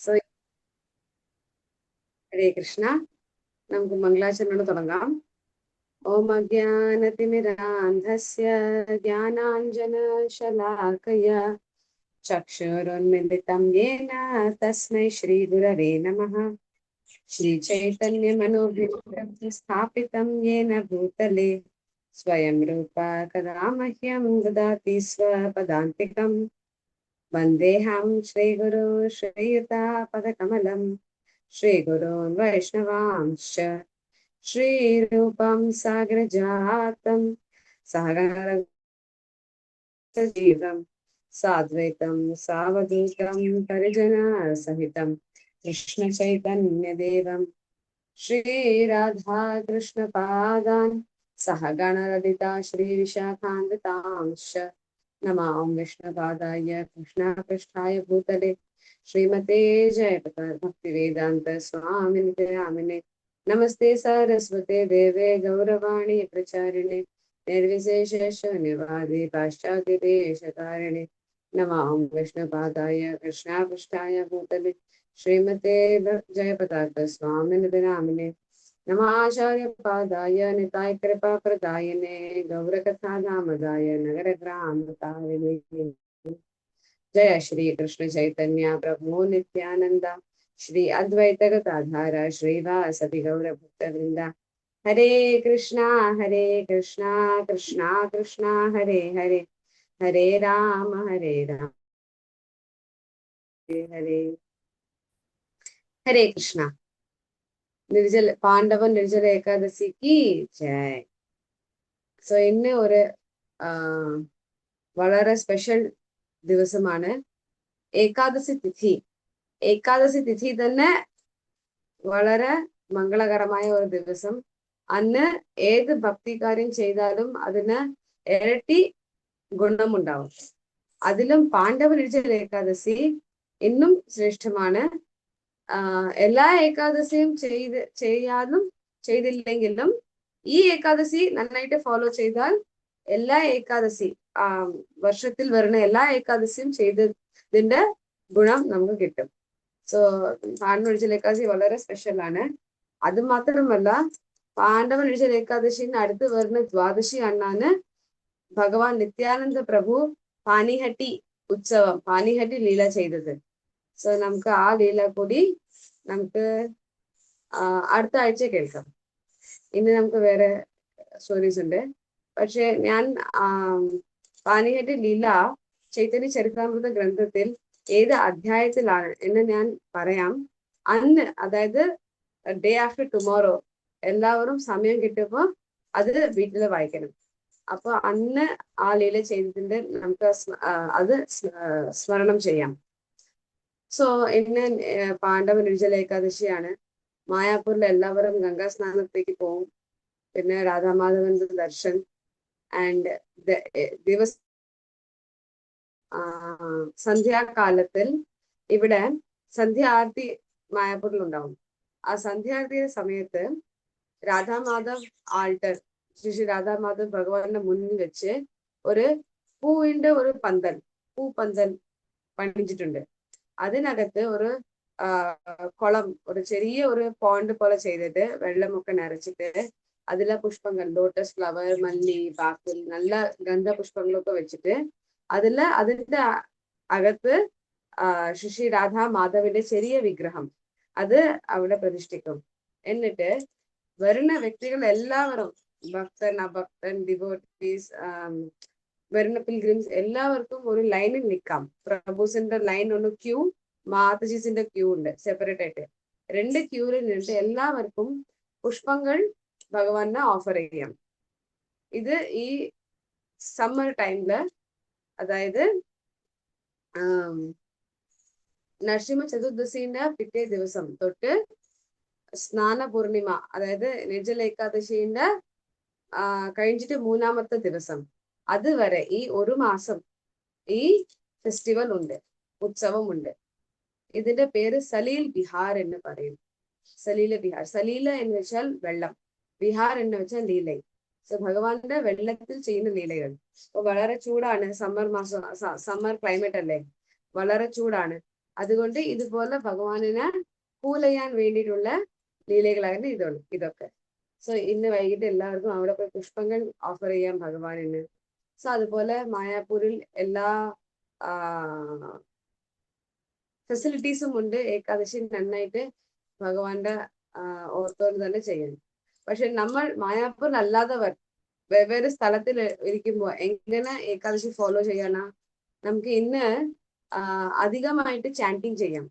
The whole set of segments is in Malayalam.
സോ ഹരേ കൃഷ്ണ. നമുക്ക് മംഗളാചരണോട് തുടങ്ങാം. ഓം അജ്ഞാനതിമിരാന്ധസ്യ ജ്ഞാനാഞ്ജനശലാകയ ചക്ഷുരുന്മിലിതം യേന തസ്മൈ ശ്രീഗുരവേ നമഃ. ശ്രീചൈതന്യമനോഭിഷ്ടം സ്ഥാപിതം യേന ഭൂതലേ സ്വയം രൂപ കഥാ മഹ്യം ദദാതി സ്വപദാന്തികം. വന്ദേഹം ശ്രീഗുരു ശ്രീയുതാപദകമലം ശ്രീഗുരോन् വൈഷ്ണവാംശ്ച ശ്രീരൂപം സാഗ്രജാതം സഹഗണരഘുനാഥ സാദ്വൈതം സാവധൂതം പരിജനസഹിതം കൃഷ്ണ ചൈതന്യദേവം ശ്രീരാധാകൃഷ്ണപാദാൻ സഹഗണലളിതാ ശ്രീവിശാഖാന്വിതാംശ്ച നമാം വിഷ്ണുപാദായ കൃഷ്ണപൃഷ്ഠായ ഭൂതലേ ശ്രീമതേ ജയപത ഭക്തിവേദാന്ത സ്വാമിനിധേ നാമിനെ. നമസ്തേ സരസ്വതേ ദേവേ ഗൗരവാണി പ്രചാരിണേ നിർവിശേഷ ശൂന്യവാദി പാശ്ചാത്യദേശകാരിണേ. നമാം വിഷ്ണുപാദായ കൃഷ്ണപൃഷ്ഠായ ഭൂതലേ ശ്രീമതേ ജയപതാക സ്വാമിനിധേ നാമിനെ. നമാചാര്യപാദായ നിതായ കൃപാപ്രദായനേ ഗൗരകഥാധാമദായ നഗരഗ്രാമതാരിണേ. जय श्री कृष्ण चैतन्य प्रभु नित्यानंद श्री अद्वैत गदाधर श्रीवासदि गौर भक्त वृंदा. हरे कृष्णा कृष्णा कृष्णा हरे हरे, हरे राम हरे हरे हरे कृष्णा. निर्जल पांडवन निर्जल एकादशी की जय. സോ ഇന്ന് ഒരു വളരെ സ്പെഷ്യൽ ദിവസമാണ് ഏകാദശി തിഥി. ഏകാദശി തിഥി തന്നെ വളരെ മംഗളകരമായ ഒരു ദിവസം. അന്ന് ഏത് ഭക്തികാര്യം ചെയ്താലും അതിന് ഇരട്ടി ഗുണമുണ്ടാവും. അതിലും പാണ്ഡവ നിർജ്ജല ഏകാദശി ഇന്നും ശ്രേഷ്ഠമാണ്. എല്ലാ ഏകാദശിയും ചെയ്തില്ലെങ്കിലും ഈ ഏകാദശി നന്നായിട്ട് ഫോളോ ചെയ്താൽ എല്ലാ ഏകാദശി വർഷത്തിൽ വരുന്ന എല്ലാ ഏകാദശിയും ചെയ്തതിന്റെ ഗുണം നമുക്ക് കിട്ടും. സോ പാണ്ഡവ നിർജ്ജല ഏകാദശി വളരെ സ്പെഷ്യൽ ആണ്. അത് മാത്രമല്ല, പാണ്ഡവ നിർജ്ജല ഏകാദശിന് അടുത്ത് വരുന്ന ദ്വാദശി അണ്ണാണ് ഭഗവാൻ നിത്യാനന്ദ പ്രഭു പാനിഹട്ടി ഉത്സവം, പാനിഹട്ടി ലീല ചെയ്തത്. സോ നമുക്ക് ആ ലീല കൂടി നമുക്ക് അടുത്ത ആഴ്ച കേൾക്കാം. ഇന്ന് നമുക്ക് വേറെ സ്റ്റോറീസ് ഉണ്ട്. പക്ഷെ ഞാൻ പാനിഹട്ടി ലീല ചൈതന്യ ചരിതാമൃത ഗ്രന്ഥത്തിൽ ഏത് അധ്യായത്തിലാണ് എന്ന് ഞാൻ പറയാം. അന്ന്, അതായത് ഡേ ആഫ്റ്റർ ടുമോറോ, എല്ലാവരും സമയം കിട്ടുമ്പോ അത് വീട്ടിൽ വായിക്കണം. അപ്പൊ അന്ന് ആ ലീല ചെയ്തതിന്റെ നമുക്ക് അത് സ്മരണം ചെയ്യാം. സോ ഇന്ന് പാണ്ഡവ നിർജ്ജല ഏകാദശിയാണ്. മായാപൂരിൽ എല്ലാവരും ഗംഗാ സ്നാനത്തേക്ക് പോകും. പിന്നെ രാധാമാധവന്റെ ദർശൻ ആൻഡ് ദിവസം സന്ധ്യാകാലത്തിൽ ഇവിടെ സന്ധ്യ ആരതി മായാപൂരിൽ ഉണ്ടാവും. ആ സന്ധ്യാരതിയുടെ സമയത്ത് രാധാമാധവ് ആൾട്ടർ, ശ്രീ രാധാമാധവ് ഭഗവാന്റെ മുന്നിൽ വെച്ച് ഒരു പൂവിന്റെ ഒരു പൂപ്പന്തൽ പണിച്ചിട്ടുണ്ട്. അതിനകത്ത് ഒരു കുളം, ഒരു ചെറിയ ഒരു പോണ്ട് പോലെ ചെയ്തിട്ട് വെള്ളമൊക്കെ നിറച്ചിട്ട് അതിലെ പുഷ്പങ്ങൾ, ലോട്ടസ് ഫ്ലവർ, മല്ലി, ബാക്കിൽ നല്ല ഗന്ധപുഷ്പങ്ങളൊക്കെ വെച്ചിട്ട് അതിന്റെ അകത്ത് ശ്രീ രാധാ മാധവിന്റെ ചെറിയ വിഗ്രഹം അത് അവിടെ പ്രതിഷ്ഠിക്കും. എന്നിട്ട് വരുന്ന വ്യക്തികൾ എല്ലാവരും, ഭക്തൻ, അഭക്തൻ, ഡിവോട്ടീസ്, വരുന്ന പിൽഗ്രിംസ് എല്ലാവർക്കും ഒരു ലൈനിൽ നിൽക്കാം. പ്രഭുസിന്റെ ലൈൻ ഒന്ന് ക്യൂ, മാതാജീസിന്റെ ക്യൂ ഉണ്ട് സെപ്പറേറ്റ് ആയിട്ട്. 2 ക്യൂവിൽ നിന്നിട്ട് എല്ലാവർക്കും പുഷ്പങ്ങൾ ഭഗവാനെ ഓഫർ ചെയ്യാം. ഇത് ഈ സമ്മർ ടൈമില്, അതായത് നരസിംഹ ചതുർദശിന്റെ പിറ്റേ ദിവസം തൊട്ട് സ്നാന പൂർണിമ, അതായത് നിർജ്ജല ഏകാദശിന്റെ കഴിഞ്ഞിട്ട് 3ാമത്തെ ദിവസം അതുവരെ ഈ ഒരു മാസം ഈ ഫെസ്റ്റിവൽ ഉണ്ട്, ഉത്സവമുണ്ട്. ഇതിന്റെ പേര് സലീൽ ബിഹാർ എന്ന് പറയും. സലീല ബിഹാർ. സലീല എന്ന് വെച്ചാൽ വെള്ളം, ബിഹാർ എന്ന് വെച്ചാൽ ലീല. സോ ഭഗവാന്റെ വെള്ളത്തിൽ ചെയ്യുന്ന ലീലകൾ. അപ്പൊ വളരെ ചൂടാണ്, സമ്മർ മാസം, സമ്മർ ക്ലൈമറ്റ് അല്ലേ, വളരെ ചൂടാണ്. അതുകൊണ്ട് ഇതുപോലെ ഭഗവാനെ കൂൾ ചെയ്യാൻ വേണ്ടിയിട്ടുള്ള ലീലകളാണ് ഇതൊക്കെ. സോ ഇന്ന് വൈകിട്ട് എല്ലാവർക്കും അവിടെ പോയി പുഷ്പങ്ങൾ ഓഫർ ചെയ്യാം ഭഗവാനിന്. സോ അതുപോലെ മായാപൂരിൽ എല്ലാ ഫെസിലിറ്റീസും ഉണ്ട്. ഏകാദശി നന്നായിട്ട് ഭഗവാന്റെ ഓർത്തോട് തന്നെ ചെയ്യണം. പക്ഷെ നമ്മൾ മായാപൂർ അല്ലാത്തവർ വെവ്വേറെ സ്ഥലത്തിൽ ഇരിക്കുമ്പോൾ എങ്ങനെ ഏകാദശി ഫോളോ ചെയ്യാനാ? നമുക്ക് ഇന്ന് അധികമായിട്ട് ചാന്റിങ് ചെയ്യാം.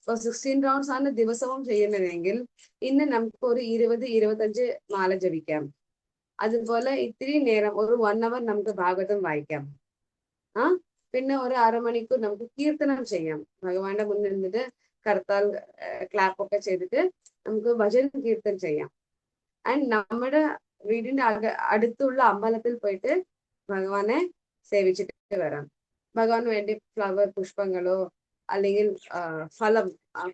ഇപ്പൊ 16 റൗണ്ട്സ് ആണ് ദിവസവും ചെയ്യുന്നതെങ്കിൽ ഇന്ന് നമുക്ക് ഒരു 20-25 മാല ജപിക്കാം. അതുപോലെ ഇത്തിരി നേരം ഒരു 1 hour നമുക്ക് ഭാഗവതം വായിക്കാം. പിന്നെ ഒരു അരമണിക്കൂർ നമുക്ക് കീർത്തനം ചെയ്യാം. ഭഗവാന്റെ മുന്നിൽ നിന്നിട്ട് കർത്താൽ ക്ലാപ്പ് ഒക്കെ ചെയ്തിട്ട് നമുക്ക് ഭജൻ കീർത്തനം ചെയ്യാം. ആൻഡ് നമ്മുടെ വീടിന്റെ അടുത്തുള്ള അമ്പലത്തിൽ പോയിട്ട് ഭഗവാനെ സേവിച്ചിട്ട് വരാം. ഭഗവാന് വേണ്ടി ഫ്ലവർ പുഷ്പങ്ങളോ അല്ലെങ്കിൽ ഫലം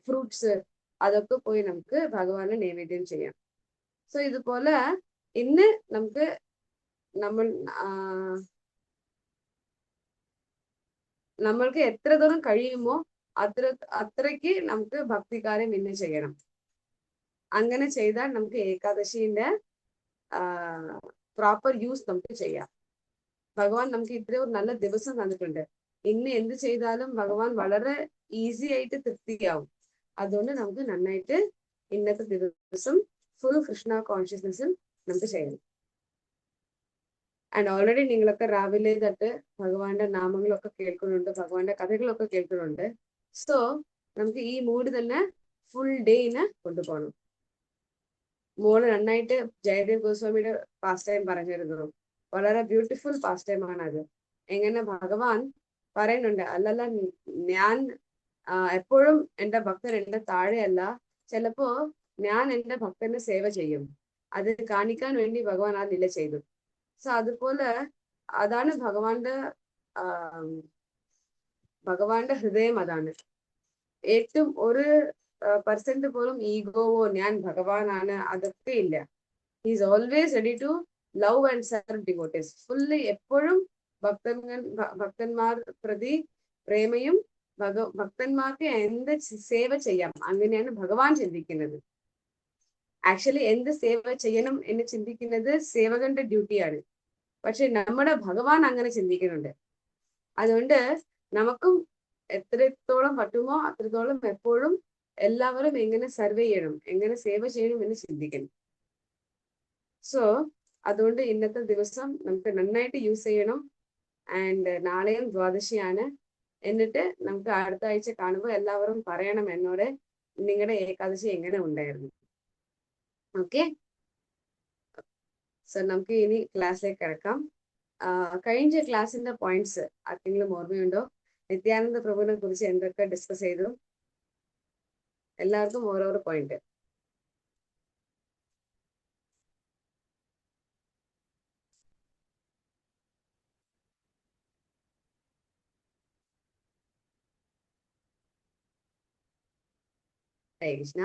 ഫ്രൂട്ട്സ് അതൊക്കെ പോയി നമുക്ക് ഭഗവാനെ നൈവേദ്യം ചെയ്യാം. സോ ഇതുപോലെ ഇന്ന് നമുക്ക് നമ്മൾക്ക് എത്ര ദൂരം കഴിയുമോ അത്രയ്ക്ക് നമുക്ക് ഭക്തികാര്യം ഇന്ന് ചെയ്യണം. അങ്ങനെ ചെയ്താൽ നമുക്ക് ഏകാദശിന്റെ പ്രോപ്പർ യൂസ് നമുക്ക് ചെയ്യാം. ഭഗവാൻ നമുക്ക് ഇത്രയും നല്ല ദിവസം തന്നിട്ടുണ്ട്. ഇന്ന് എന്ത് ചെയ്താലും ഭഗവാൻ വളരെ ഈസി ആയിട്ട് തൃപ്തിയാവും. അതുകൊണ്ട് നമുക്ക് നന്നായിട്ട് ഇന്നത്തെ ദിവസം ഫുൾ കൃഷ്ണ കോൺഷ്യസ്നെസ്സിൽ നമുക്ക് ചെയ്യണം. ആൻഡ് ഓൾറെഡി നിങ്ങളൊക്കെ രാവിലെ തൊട്ട് ഭഗവാന്റെ നാമങ്ങളൊക്കെ കേൾക്കുന്നുണ്ട്, ഭഗവാന്റെ കഥകളൊക്കെ കേൾക്കുന്നുണ്ട്. സോ നമുക്ക് ഈ മൂഡ് തന്നെ ഫുൾ ഡേയിന് കൊണ്ടുപോകണം. മോള് നന്നായിട്ട് ജയദേവ് ഗോസ്വാമിയുടെ പാസ്റ്റ് ടൈം പറഞ്ഞിരുന്നു. വളരെ ബ്യൂട്ടിഫുൾ പാസ്റ്റ് ടൈം ആണ് അത്. എങ്ങനെ ഭഗവാൻ പറയുന്നുണ്ട്, അല്ലല്ല ഞാൻ എപ്പോഴും എന്റെ ഭക്തൻ എന്റെ താഴെയല്ല, ചിലപ്പോ ഞാൻ എന്റെ ഭക്തന്റെ സേവ ചെയ്യും. അത് കാണിക്കാൻ വേണ്ടി ഭഗവാൻ ആ നില ചെയ്തു. സോ അതുപോലെ അതാണ് ഭഗവാന്റെ ഹൃദയം. അതാണ് ഏറ്റവും ഒരു പെർസെന്റ് പോലും ഈഗോവോ ഞാൻ ഭഗവാനാണ് അതൊക്കെ ഇല്ല. He's always ready to love and serve devotees. Fully എപ്പോഴും ഭക്തന്മാർ പ്രതി പ്രേമയും ഭക്തന്മാർക്ക് എന്ത് സേവ ചെയ്യാം അങ്ങനെയാണ് ഭഗവാൻ ചിന്തിക്കുന്നത്. ആക്ച്വലി എന്ത് സേവ ചെയ്യണം എന്ന് ചിന്തിക്കുന്നത് സേവകന്റെ ഡ്യൂട്ടിയാണ്. പക്ഷെ നമ്മുടെ ഭഗവാൻ അങ്ങനെ ചിന്തിക്കുന്നുണ്ട്. അതുകൊണ്ട് നമുക്കും എത്രത്തോളം പറ്റുമോ അത്രത്തോളം എപ്പോഴും എല്ലാവരും എങ്ങനെ സർവ് ചെയ്യണം, എങ്ങനെ സേവ ചെയ്യണം എന്ന് ചിന്തിക്കണം. സോ അതുകൊണ്ട് ഇന്നത്തെ ദിവസം നമുക്ക് നന്നായിട്ട് യൂസ് ചെയ്യണം. ആൻഡ് നാളെയും ദ്വാദശിയാണ്. എന്നിട്ട് നമുക്ക് അടുത്ത ആഴ്ച കാണുമ്പോൾ എല്ലാവരും പറയണം എന്നോട് നിങ്ങളുടെ ഏകാദശി എങ്ങനെ ഉണ്ടായിരുന്നു. ഓക്കെ, സോ നമുക്ക് ഇനി ക്ലാസ്സിലേക്ക് കിടക്കാം. കഴിഞ്ഞ ക്ലാസ്സിന്റെ പോയിന്റ്സ് ആർക്കെങ്കിലും ഓർമ്മയുണ്ടോ? നിത്യാനന്ദ പ്രഭുവിനെ കുറിച്ച് എന്തൊക്കെ ഡിസ്കസ് ചെയ്തു? എല്ലാവർക്കും ഓരോരോ പോയിന്റ്. ഹരേ കൃഷ്ണ.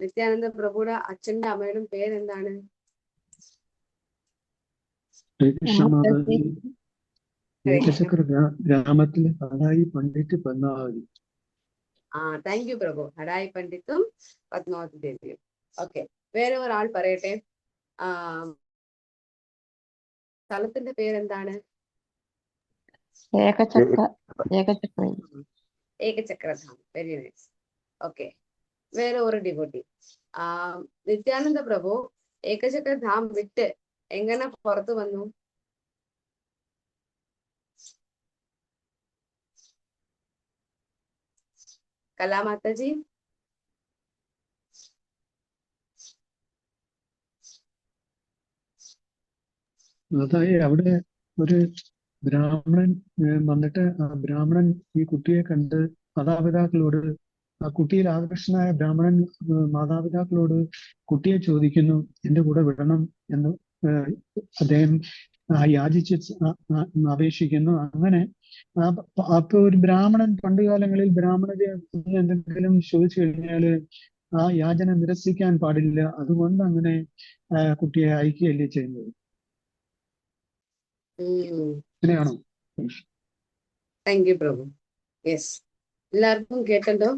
നിത്യാനന്ദ പ്രഭുയുടെ അച്ഛന്റെ അമ്മയുടെ പേരെന്താണ്? ഗ്രാമത്തിലെ ഹടായി പണ്ഡിറ്റ് പത്മാവതി. താങ്ക് യു പ്രഭു. ഹടായി പണ്ഡിറ്റും പത്മാവതി ദേവിയും. ഓക്കെ, വേറെ ഒരാൾ പറയട്ടെ. സ്ഥലത്തിന്റെ പേരെന്താണ്? ഏകചക്രധാം. Very nice. ഓക്കെ, വേറെ ഒരു ഡിവോട്ടി. നിത്യാനന്ദ പ്രഭു ഏകചക്രധാം വിട്ട് എങ്ങനെ പുറത്തു വന്നു? കലാമാതാജി. അതായത് അവിടെ ഒരു ബ്രാഹ്മണൻ വന്നിട്ട് ആ ബ്രാഹ്മണൻ ഈ കുട്ടിയെ കണ്ട് മാതാപിതാക്കളോട്, ആ കുട്ടിയിൽ ആകർഷണനായ ബ്രാഹ്മണൻ മാതാപിതാക്കളോട് കുട്ടിയെ ചോദിക്കുന്നു എന്റെ കൂടെ വിടണം എന്ന് അദ്ദേഹം യാചിച്ച് അപേക്ഷിക്കുന്നു. അങ്ങനെ അപ്പൊ ഒരു ബ്രാഹ്മണൻ പണ്ടുകാലങ്ങളിൽ ബ്രാഹ്മണരെ എന്തെങ്കിലും ചോദിച്ചു കഴിഞ്ഞാല് ആ യാചന നിരസിക്കാൻ പാടില്ല. അതുകൊണ്ട് അങ്ങനെ കുട്ടിയെ അയക്കുകയല്ലേ ചെയ്യുന്നത്. അങ്ങനെയാണോ? Thank you Prabhu. യെസ്, എല്ലാവർക്കും കേട്ടല്ലോ.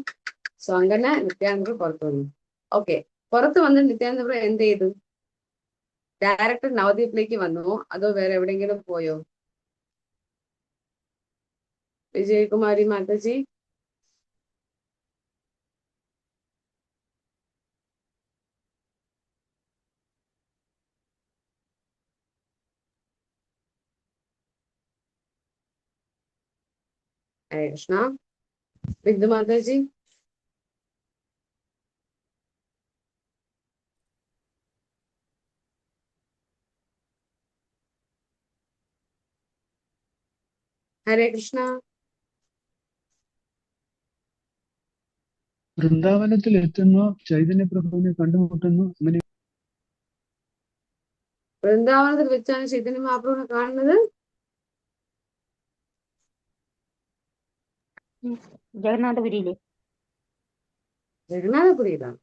സോ അങ്ങനെ നിത്യാനന്ദ പുറത്തു വന്നു. ഓക്കെ, പുറത്ത് വന്ന് നിത്യാനന്ദ എന്ത് ചെയ്തു? ഡയറക്റ്റ് നവദ്വീപിലേക്ക് വന്നോ അതോ വേറെ എവിടെയെങ്കിലും പോയോ? വിജയകുമാരി മാതാജി. ഹരേ കൃഷ്ണ. ബിന്ദു മാതാജി. ഹരേ കൃഷ്ണ. വൃന്ദാവനത്തിൽ എത്തുന്നു, ചൈതന്യപ്രഭുവിനെ കണ്ടുമുട്ടുന്നു. അങ്ങനെ വൃന്ദാവനത്തിൽ വെച്ചാണ് ചൈതന്യ മഹാപ്രഭുവിനെ കാണുന്നത്. ജഗന്നാഥപുരിയിലെ ജഗന്നാഥപുരിയിലാണ്.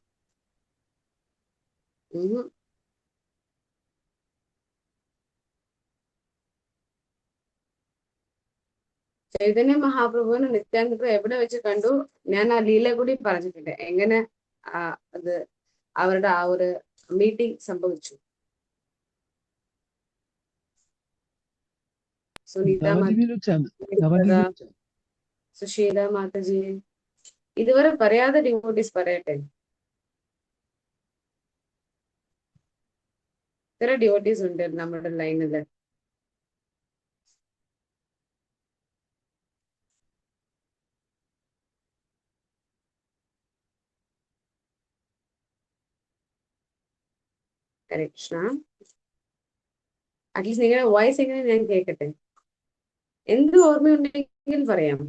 ചൈതന്യ മഹാപ്രഭുവിനെ നിത്യാനന്ദ എവിടെ വെച്ച് കണ്ടു? ഞാൻ ആ ലീല കൂടി പറഞ്ഞിട്ടുണ്ട്, എങ്ങനെ അത് അവരുടെ ആ ഒരു മീറ്റിംഗ് സംഭവിച്ചു. സുനീത നവദ്വീപിൽ വെച്ചാണ്. സുശീല മാതാജി. ഇതുവരെ പറയാതെ ഡിവോട്ടീസ് പറയട്ടെ. ഇത്ര ഡിവോട്ടീസ് ഉണ്ട് നമ്മുടെ ലൈനില്. ഹരേ കൃഷ്ണ. അറ്റ്ലീസ്റ്റ് നിങ്ങളുടെ വോയിസ് എങ്ങനെ ഞാൻ കേൾക്കട്ടെ. എന്ത് ഓർമ്മയുണ്ടെങ്കിൽ പറയാം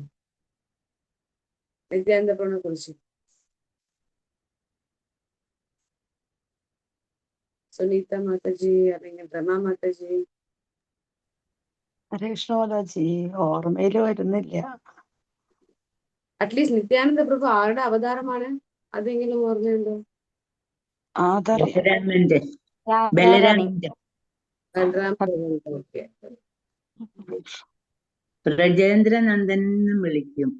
നിത്യാനന്ദനെ കുറിച്ച്. സുനീത മാതാജി അല്ലെങ്കിൽ രമ മാതാജി. ഹരേ കൃഷ്ണ മാതാജി, ഓർമ്മയില് വരുന്നില്ല. അറ്റ്ലീസ്റ്റ് നിത്യാനന്ദ പ്രഭു ആരുടെ അവതാരമാണ് അതെങ്കിലും ഓർമ്മയുണ്ടോ? ബലരാമന്റെ ബലറാം പ്രഭു. ഓക്കെ. ബ്രജേന്ദ്രനന്ദൻ എന്നും വിളിക്കും.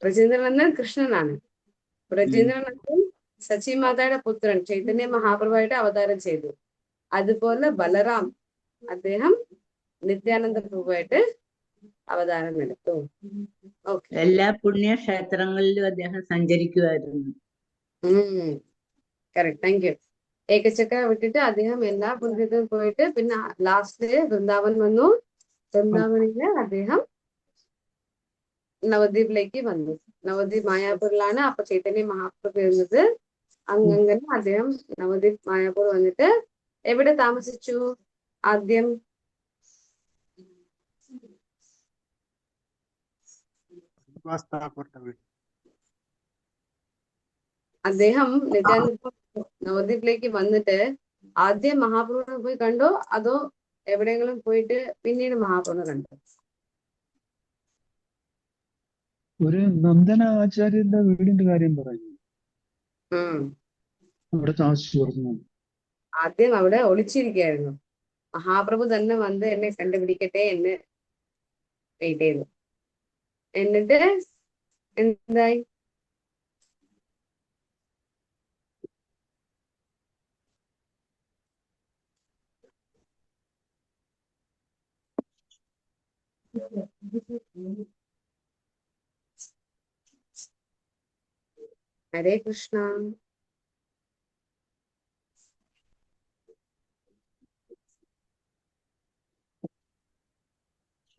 ബ്രജേന്ദ്രനന്ദൻ കൃഷ്ണനാണ്. ബ്രജേന്ദ്രനന്ദൻ സച്ചി മാതയുടെ പുത്രൻ ചൈതന്യ മഹാപ്രഭുവായിട്ട് അവതാരം ചെയ്തു. അതുപോലെ ബലറാം അദ്ദേഹം നിത്യാനന്ദ പ്രഭുവായിട്ട് അവതാരം എടുത്തു. എല്ലാ പുണ്യക്ഷേത്രങ്ങളിലും അദ്ദേഹം സഞ്ചരിക്കുമായിരുന്നു. Correct, thank you. ഏകചക്ര വിട്ടിട്ട് അദ്ദേഹം എല്ലാ പുണ്യത്തിലും പോയിട്ട് പിന്നെ ലാസ്റ്റ് വൃന്ദാവൻ വന്നു. വൃന്ദാവനില് അദ്ദേഹം നവദ്വീപിലേക്ക് വന്നു. നവദ്വീപ് മായാപൂരിലാണ് അപ്പൊ ചൈതന്യ മഹാപ്രഭു ഇരുന്നത്. അങ്ങനെ അദ്ദേഹം നവദ്വീപ് മായാപൂർ വന്നിട്ട് എവിടെ താമസിച്ചു? ആദ്യം അദ്ദേഹം നിത്യാനന്ദ നവദ്വീപിലേക്ക് വന്നിട്ട് ആദ്യം മഹാപ്രഭുവിനെ പോയി കണ്ടോ അതോ എവിടെയെങ്കിലും പോയിട്ട് പിന്നീട് മഹാപ്രഭുവിനെ കണ്ടോ? ഒരു നന്ദന ആചാര്യന്റെ വീടിന്റെ കാര്യം പറഞ്ഞു. അവിടെ താമസിച്ചു പറഞ്ഞു. ആദ്യം അവിടെ ഒളിച്ചിരിക്കുകയായിരുന്നു. മഹാപ്രഭു തന്നെ വന്ന് എന്നെ കണ്ടുപിടിക്കട്ടെ എന്ന് വെയിറ്റ് ചെയ്തു. എന്നിട്ട് എന്തായി? ഹരേ കൃഷ്ണ.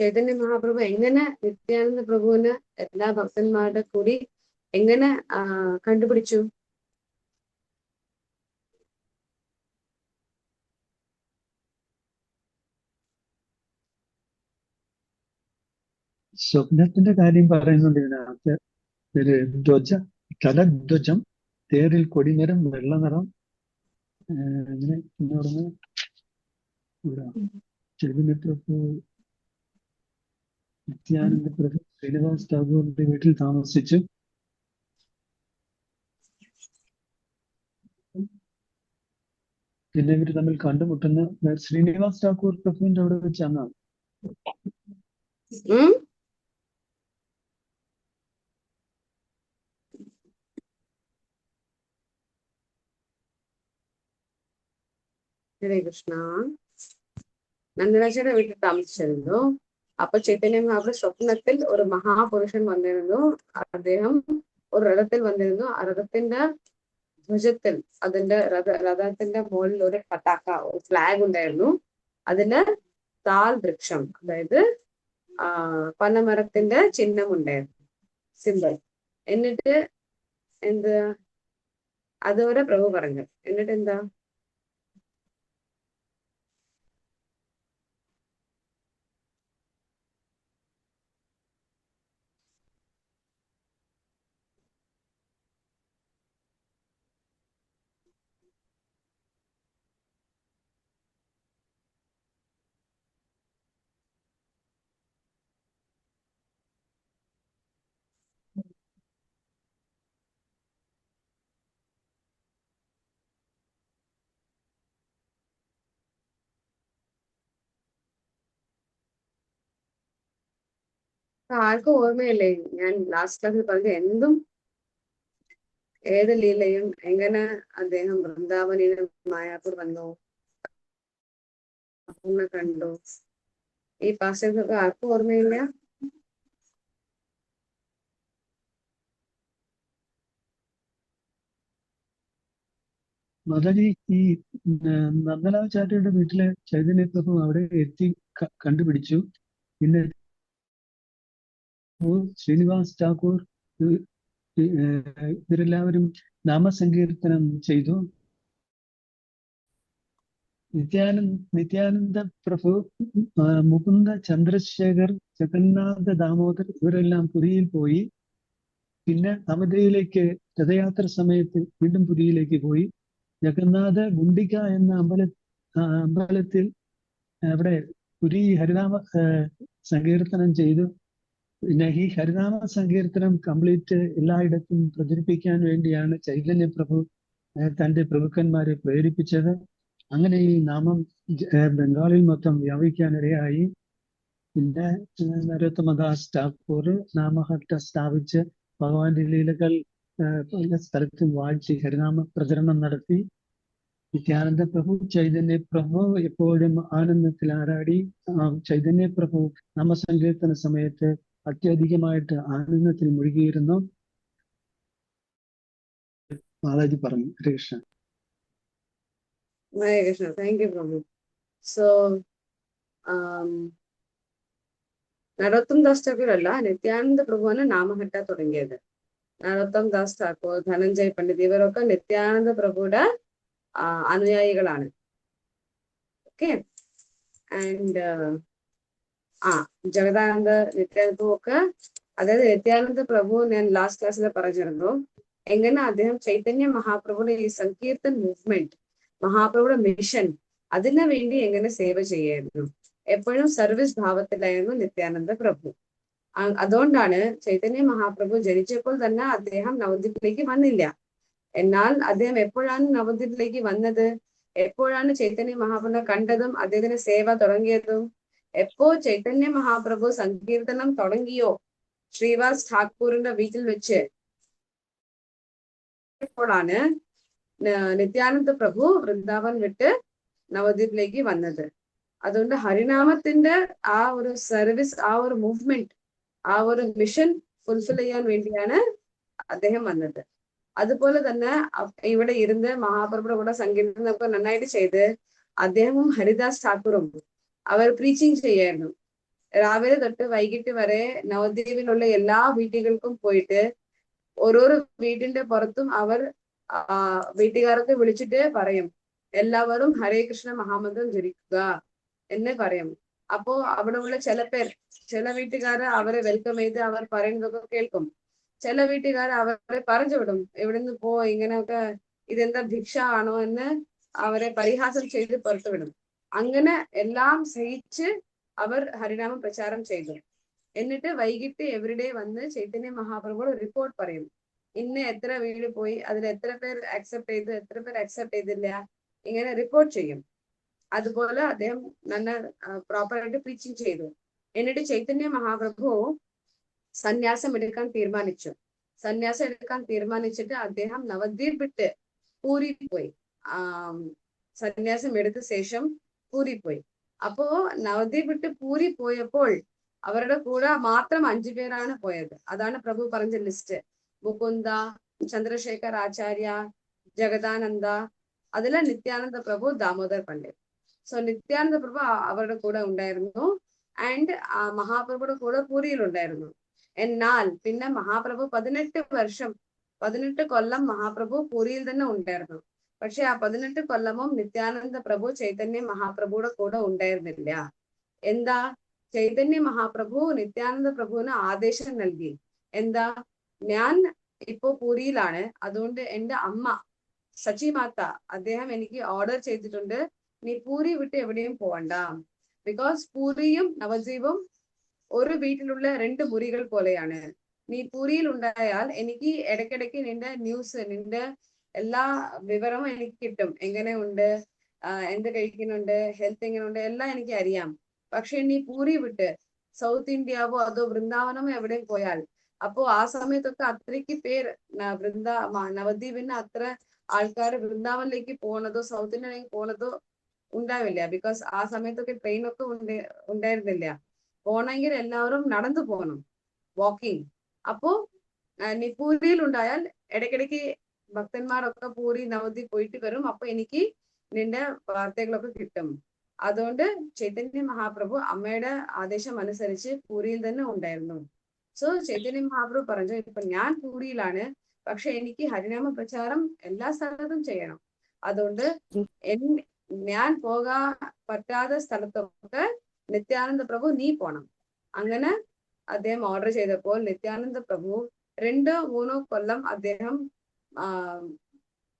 ചൈതന്യ മഹാപ്രഭു എങ്ങനെ നിത്യാനന്ദ പ്രഭുവിന് എല്ലാ ഭക്തന്മാരുടെ കൂടി എങ്ങനെ കണ്ടുപിടിച്ചു? സ്വപ്നത്തിന്റെ കാര്യം പറയുന്നുണ്ട് ഇതിനകത്ത്. ഒരു തലധ്വജം, തേരിൽ കൊടിനിറം, വെള്ള നിറം, അങ്ങനെ എന്ന് പറഞ്ഞ് ചൈതന്യ പ്രഭു നിത്യാനന്ദ പ്രഭു ശ്രീനിവാസ് ടാഗോറിന്റെ വീട്ടിൽ താമസിച്ചു. പിന്നെ ഇവര് തമ്മിൽ കണ്ടുമുട്ടുന്ന ശ്രീനിവാസ് ടാഗോർ പ്രഭുവിന്റെ അവിടെ വെച്ചാണ്. ഹരേ കൃഷ്ണ. നന്ദരാജയുടെ വീട്ടിൽ താമസിച്ചിരുന്നു. അപ്പൊ ചൈതന്യ മഹാപ്രഭു സ്വപ്നത്തിൽ ഒരു മഹാപുരുഷൻ വന്നിരുന്നു. അദ്ദേഹം ഒരു രഥത്തിൽ വന്നിരുന്നു. ആ രഥത്തിന്റെ ധ്വജത്തിൽ, അതിന്റെ രഥത്തിന്റെ മുകളിൽ ഒരു പതാക, ഒരു ഫ്ലാഗ് ഉണ്ടായിരുന്നു. അതിന് താൽ വൃക്ഷം, അതായത് പനമരത്തിന്റെ ചിഹ്നം ഉണ്ടായിരുന്നു, സിമ്പിൾ. എന്നിട്ട് എന്ത് അതുവരെ പ്രഭു പറഞ്ഞു. എന്നിട്ട് എന്താ? ആർക്കും ഓർമ്മയില്ലേ? ഞാൻ ലാസ്റ്റ് ക്ലാസ്സിൽ പറഞ്ഞ എന്തും ഏത് ലീലയും എങ്ങനെ അദ്ദേഹം വൃന്ദാവനിലും മായാപൂർ വന്നു കണ്ടു, ഈ പാസ്റ്റൊക്കെ ആർക്കും ഓർമ്മയില്ല? മാതാജി, ഈ നന്ദലാചാര്യയുടെ വീട്ടിലെ ചൈതന്യ പ്രഭു അവിടെ എത്തി കണ്ടുപിടിച്ചു. പിന്നെ ശ്രീനിവാസ് ഠാക്കൂർ ഇവരെല്ലാവരും നാമസങ്കീർത്തനം ചെയ്തു. നിത്യാനന്ദ പ്രഭു, മുകുന്ദ, ചന്ദ്രശേഖർ, ജഗന്നാഥ ദാമോദർ ഇവരെല്ലാം പുരിയിൽ പോയി. പിന്നെ നവതിയിലേക്ക് രഥയാത്ര സമയത്ത് വീണ്ടും പുരിയിലേക്ക് പോയി. ജഗന്നാഥ ഗുണ്ടിക എന്ന അമ്പലത്തിൽ അവിടെ പുരി ഹരിനാമ സങ്കീർത്തനം ചെയ്തു. പിന്നെ ഈ ഹരിനാമ സങ്കീർത്തനം കംപ്ലീറ്റ് എല്ലായിടത്തും പ്രചരിപ്പിക്കാൻ വേണ്ടിയാണ് ചൈതന്യ പ്രഭു തന്റെ പ്രഭുക്കന്മാരെ പ്രേരിപ്പിച്ചത്. അങ്ങനെ ഈ നാമം ബംഗാളിൽ മൊത്തം വ്യാപിക്കാനിടയായി. പിന്നെ നരോത്തമദാസ് ഠാക്കൂർ നാമഹട്ട സ്ഥാപിച്ച് ഭഗവാന്റെ ലീലകൾ പല സ്ഥലത്തും വാഴ്ച ഹരിനാമ പ്രചരണം നടത്തി. നിത്യാനന്ദ പ്രഭു, ചൈതന്യ പ്രഭു എപ്പോഴും ആനന്ദത്തിൽ ആരാടി. ചൈതന്യ പ്രഭു നാമസങ്കീർത്തന സമയത്ത് അത്യധികമായിട്ട് ആനന്ദത്തിൽ മുഴുകിയിരുന്നു. മാതാജി പറഞ്ഞു. Hare Krishna. Hare Krishna. Thank you Prabhu. So Narottam Das Thakur അല്ല, നിത്യാനന്ദ പ്രഭുവാണ് നാമഹട്ട തുടങ്ങിയത്. നരോത്തം ദാസ് ഠാക്കൂർ, ധനഞ്ജയ് പണ്ഡിറ്റ് ഇവരൊക്കെ നിത്യാനന്ദ പ്രഭുയുടെ അനുയായികളാണ്. ഓക്കെ. ആൻഡ് ജഗദാനന്ദ നിത്യാനന്ദ പ്രഭു ഒക്കെ, അതായത് നിത്യാനന്ദ പ്രഭു ഞാൻ ലാസ്റ്റ് ക്ലാസ്സിൽ പറഞ്ഞിരുന്നു എങ്ങനെ അദ്ദേഹം ചൈതന്യ മഹാപ്രഭുയുടെ ഈ സങ്കീർത്തൻ മൂവ്മെന്റ്, മഹാപ്രഭുയുടെ മിഷൻ, അതിനു വേണ്ടി എങ്ങനെ സേവ ചെയ്യായിരുന്നു. എപ്പോഴും സർവീസ് ഭാവത്തിലായിരുന്നു നിത്യാനന്ദ പ്രഭു. അതുകൊണ്ടാണ് ചൈതന്യ മഹാപ്രഭു ജനിച്ചപ്പോൾ തന്നെ അദ്ദേഹം നവദ്വീപിലേക്ക് വന്നില്ല. എന്നാൽ അദ്ദേഹം എപ്പോഴാണ് നവദ്വീപിലേക്ക് വന്നത്, എപ്പോഴാണ് ചൈതന്യ മഹാപ്രഭുവിനെ കണ്ടതും അദ്ദേഹത്തിന്റെ സേവ തുടങ്ങിയതും, എപ്പോ ചൈതന്യ മഹാപ്രഭു സങ്കീർത്തനം തുടങ്ങിയോ ശ്രീവാസ് ഠാക്കൂറിന്റെ വീട്ടിൽ വെച്ച്, ാണ് നിത്യാനന്ദ പ്രഭു വൃന്ദാവൻ വിട്ട് നവദ്വീപിലേക്ക് വന്നത്. അതുകൊണ്ട് ഹരിനാമത്തിന്റെ ആ ഒരു സർവീസ്, ആ ഒരു മൂവ്മെന്റ്, ആ ഒരു മിഷൻ ഫുൾഫിൽ ചെയ്യാൻ വേണ്ടിയാണ് അദ്ദേഹം വന്നത്. അതുപോലെ തന്നെ ഇവിടെ ഇരുന്ന് മഹാപ്രഭുയുടെ കൂടെ സങ്കീർത്തനമൊക്കെ നന്നായിട്ട് ചെയ്ത് അദ്ദേഹവും ഹരിദാസ് ഠാക്കൂറും അവർ പ്രീച്ചിങ് ചെയ്യായിരുന്നു. രാവിലെ തൊട്ട് വൈകിട്ട് വരെ നവദ്വീപിലുള്ള എല്ലാ വീട്ടുകൾക്കും പോയിട്ട് ഓരോരോ വീട്ടിന്റെ പുറത്തും അവർ വീട്ടുകാർക്ക് വിളിച്ചിട്ട് പറയും, എല്ലാവരും ഹരേ കൃഷ്ണ മഹാമന്ത്രം ജപിക്കുക എന്ന് പറയും. അപ്പോ അവിടെ ഉള്ള ചില വീട്ടുകാര് അവരെ വെൽക്കം ചെയ്ത് അവർ പറയുന്നതൊക്കെ കേൾക്കും. ചില വീട്ടുകാർ അവരെ പറഞ്ഞു വിടും, എവിടുന്ന് പോ, ഇങ്ങനെയൊക്കെ ഇതെന്താ ഭിക്ഷ ആണോ എന്ന് അവരെ പരിഹാസം ചെയ്ത് പുറത്തുവിടും. അങ്ങനെ എല്ലാം സഹിച്ച് അവർ ഹരിനാമം പ്രചാരം ചെയ്തു. എന്നിട്ട് വൈകിട്ട് എവരിഡേ വന്ന് ചൈതന്യ മഹാപ്രഭു റിപ്പോർട്ട് പറയും, ഇന്ന് എത്ര വീട് പോയി, അതിൽ എത്ര പേർ അക്സെപ്റ്റ് ചെയ്തു, എത്ര പേർ അക്സെപ്റ്റ് ചെയ്തില്ല, ഇങ്ങനെ റിപ്പോർട്ട് ചെയ്യും. അതുപോലെ അദ്ദേഹം നല്ല പ്രോപ്പറായിട്ട് പ്രീച്ചിങ് ചെയ്തു. എന്നിട്ട് ചൈതന്യ മഹാപ്രഭു സന്യാസം എടുക്കാൻ തീരുമാനിച്ചു. സന്യാസം എടുക്കാൻ തീരുമാനിച്ചിട്ട് അദ്ദേഹം നവദ്വീപ് വിട്ട് പൂരി പോയി. സന്യാസം എടുത്ത ശേഷം പൂരി പോയി. അപ്പോ നവദ്വീപ് വിട്ട് പൂരി പോയപ്പോൾ അവരുടെ കൂടെ മാത്രം 5 പേരാണ് പോയത്. അതാണ് പ്രഭു പറഞ്ഞ ലിസ്റ്റ്. മുകുന്ദ, ചന്ദ്രശേഖർ ആചാര്യ, ജഗദാനന്ദ, അതിലെ നിത്യാനന്ദ പ്രഭു, ദാമോദർ പണ്ഡിറ്റ്. സോ നിത്യാനന്ദ പ്രഭു അവരുടെ കൂടെ ഉണ്ടായിരുന്നു. ആൻഡ് മഹാപ്രഭുയുടെ കൂടെ പൂരിയിൽ ഉണ്ടായിരുന്നു. എന്നാൽ പിന്നെ മഹാപ്രഭു 18 കൊല്ലം മഹാപ്രഭു പൂരിയിൽ തന്നെ ഉണ്ടായിരുന്നു. പക്ഷെ ആ 18 കൊല്ലമും നിത്യാനന്ദ പ്രഭു ചൈതന്യ മഹാപ്രഭുയുടെ കൂടെ ഉണ്ടായിരുന്നില്ല. എന്താ? ചൈതന്യ മഹാപ്രഭു നിത്യാനന്ദ പ്രഭുവിന് ആദേശം നൽകി. എന്താ? ഞാൻ ഇപ്പോ പൂരിയിലാണ്, അതുകൊണ്ട് എന്റെ അമ്മ സച്ചി മാത്ത അദ്ദേഹം എനിക്ക് ഓർഡർ ചെയ്തിട്ടുണ്ട്, നീ പൂരി വിട്ട് എവിടെയും പോവണ്ട. ബിക്കോസ് പൂരിയും നവദ്വീപും ഒരു വീട്ടിലുള്ള 2 മുറികൾ പോലെയാണ്. നീ പൂരിയിൽ ഉണ്ടായാൽ എനിക്ക് ഇടയ്ക്കിടയ്ക്ക് നിന്റെ ന്യൂസ്, നിന്റെ എല്ലാ വിവരവും എനിക്ക് കിട്ടും. എങ്ങനെയുണ്ട്, എന്ത് കഴിക്കുന്നുണ്ട്, ഹെൽത്ത് എങ്ങനെയുണ്ട്, എല്ലാം എനിക്ക് അറിയാം. പക്ഷെ നീ പൂരി വിട്ട് സൗത്ത് ഇന്ത്യവോ അതോ വൃന്ദാവനമോ എവിടെയും പോയാൽ, അപ്പോ ആ സമയത്തൊക്കെ അത്രയ്ക്ക് പേർ നവദ്വീപിന് അത്ര ആൾക്കാർ വൃന്ദാവനിലേക്ക് പോണതോ സൗത്ത് ഇന്ത്യയിലേക്ക് പോണതോ ഉണ്ടാവില്ല. ബിക്കോസ് ആ സമയത്തൊക്കെ ട്രെയിനൊക്കെ ഉണ്ടായിരുന്നില്ല. പോണെങ്കിൽ എല്ലാവരും നടന്നു പോകണം, വാക്കിംഗ്. അപ്പോ നീ പൂരിയിൽ ഉണ്ടായാൽ ഇടയ്ക്കിടയ്ക്ക് ഭക്തന്മാരൊക്കെ പൂരി നവദ്വീപ് പോയിട്ട് വരും. അപ്പൊ എനിക്ക് നിന്റെ വാർത്തകളൊക്കെ കിട്ടും. അതുകൊണ്ട് ചൈതന്യ മഹാപ്രഭു അമ്മയുടെ ആദേശം അനുസരിച്ച് പൂരിയിൽ തന്നെ ഉണ്ടായിരുന്നു. സോ ചൈതന്യ മഹാപ്രഭു പറഞ്ഞു, ഇപ്പൊ ഞാൻ പൂരിയിലാണ്, പക്ഷെ എനിക്ക് ഹരിനാമ പ്രചാരം എല്ലാ സ്ഥലത്തും ചെയ്യണം. അതുകൊണ്ട് ഞാൻ പോകാൻ പറ്റാത്ത സ്ഥലത്തൊക്കെ നിത്യാനന്ദ പ്രഭു നീ പോണം. അങ്ങനെ അദ്ദേഹം ഓർഡർ ചെയ്തപ്പോൾ നിത്യാനന്ദ പ്രഭു 2-3 കൊല്ലം അദ്ദേഹം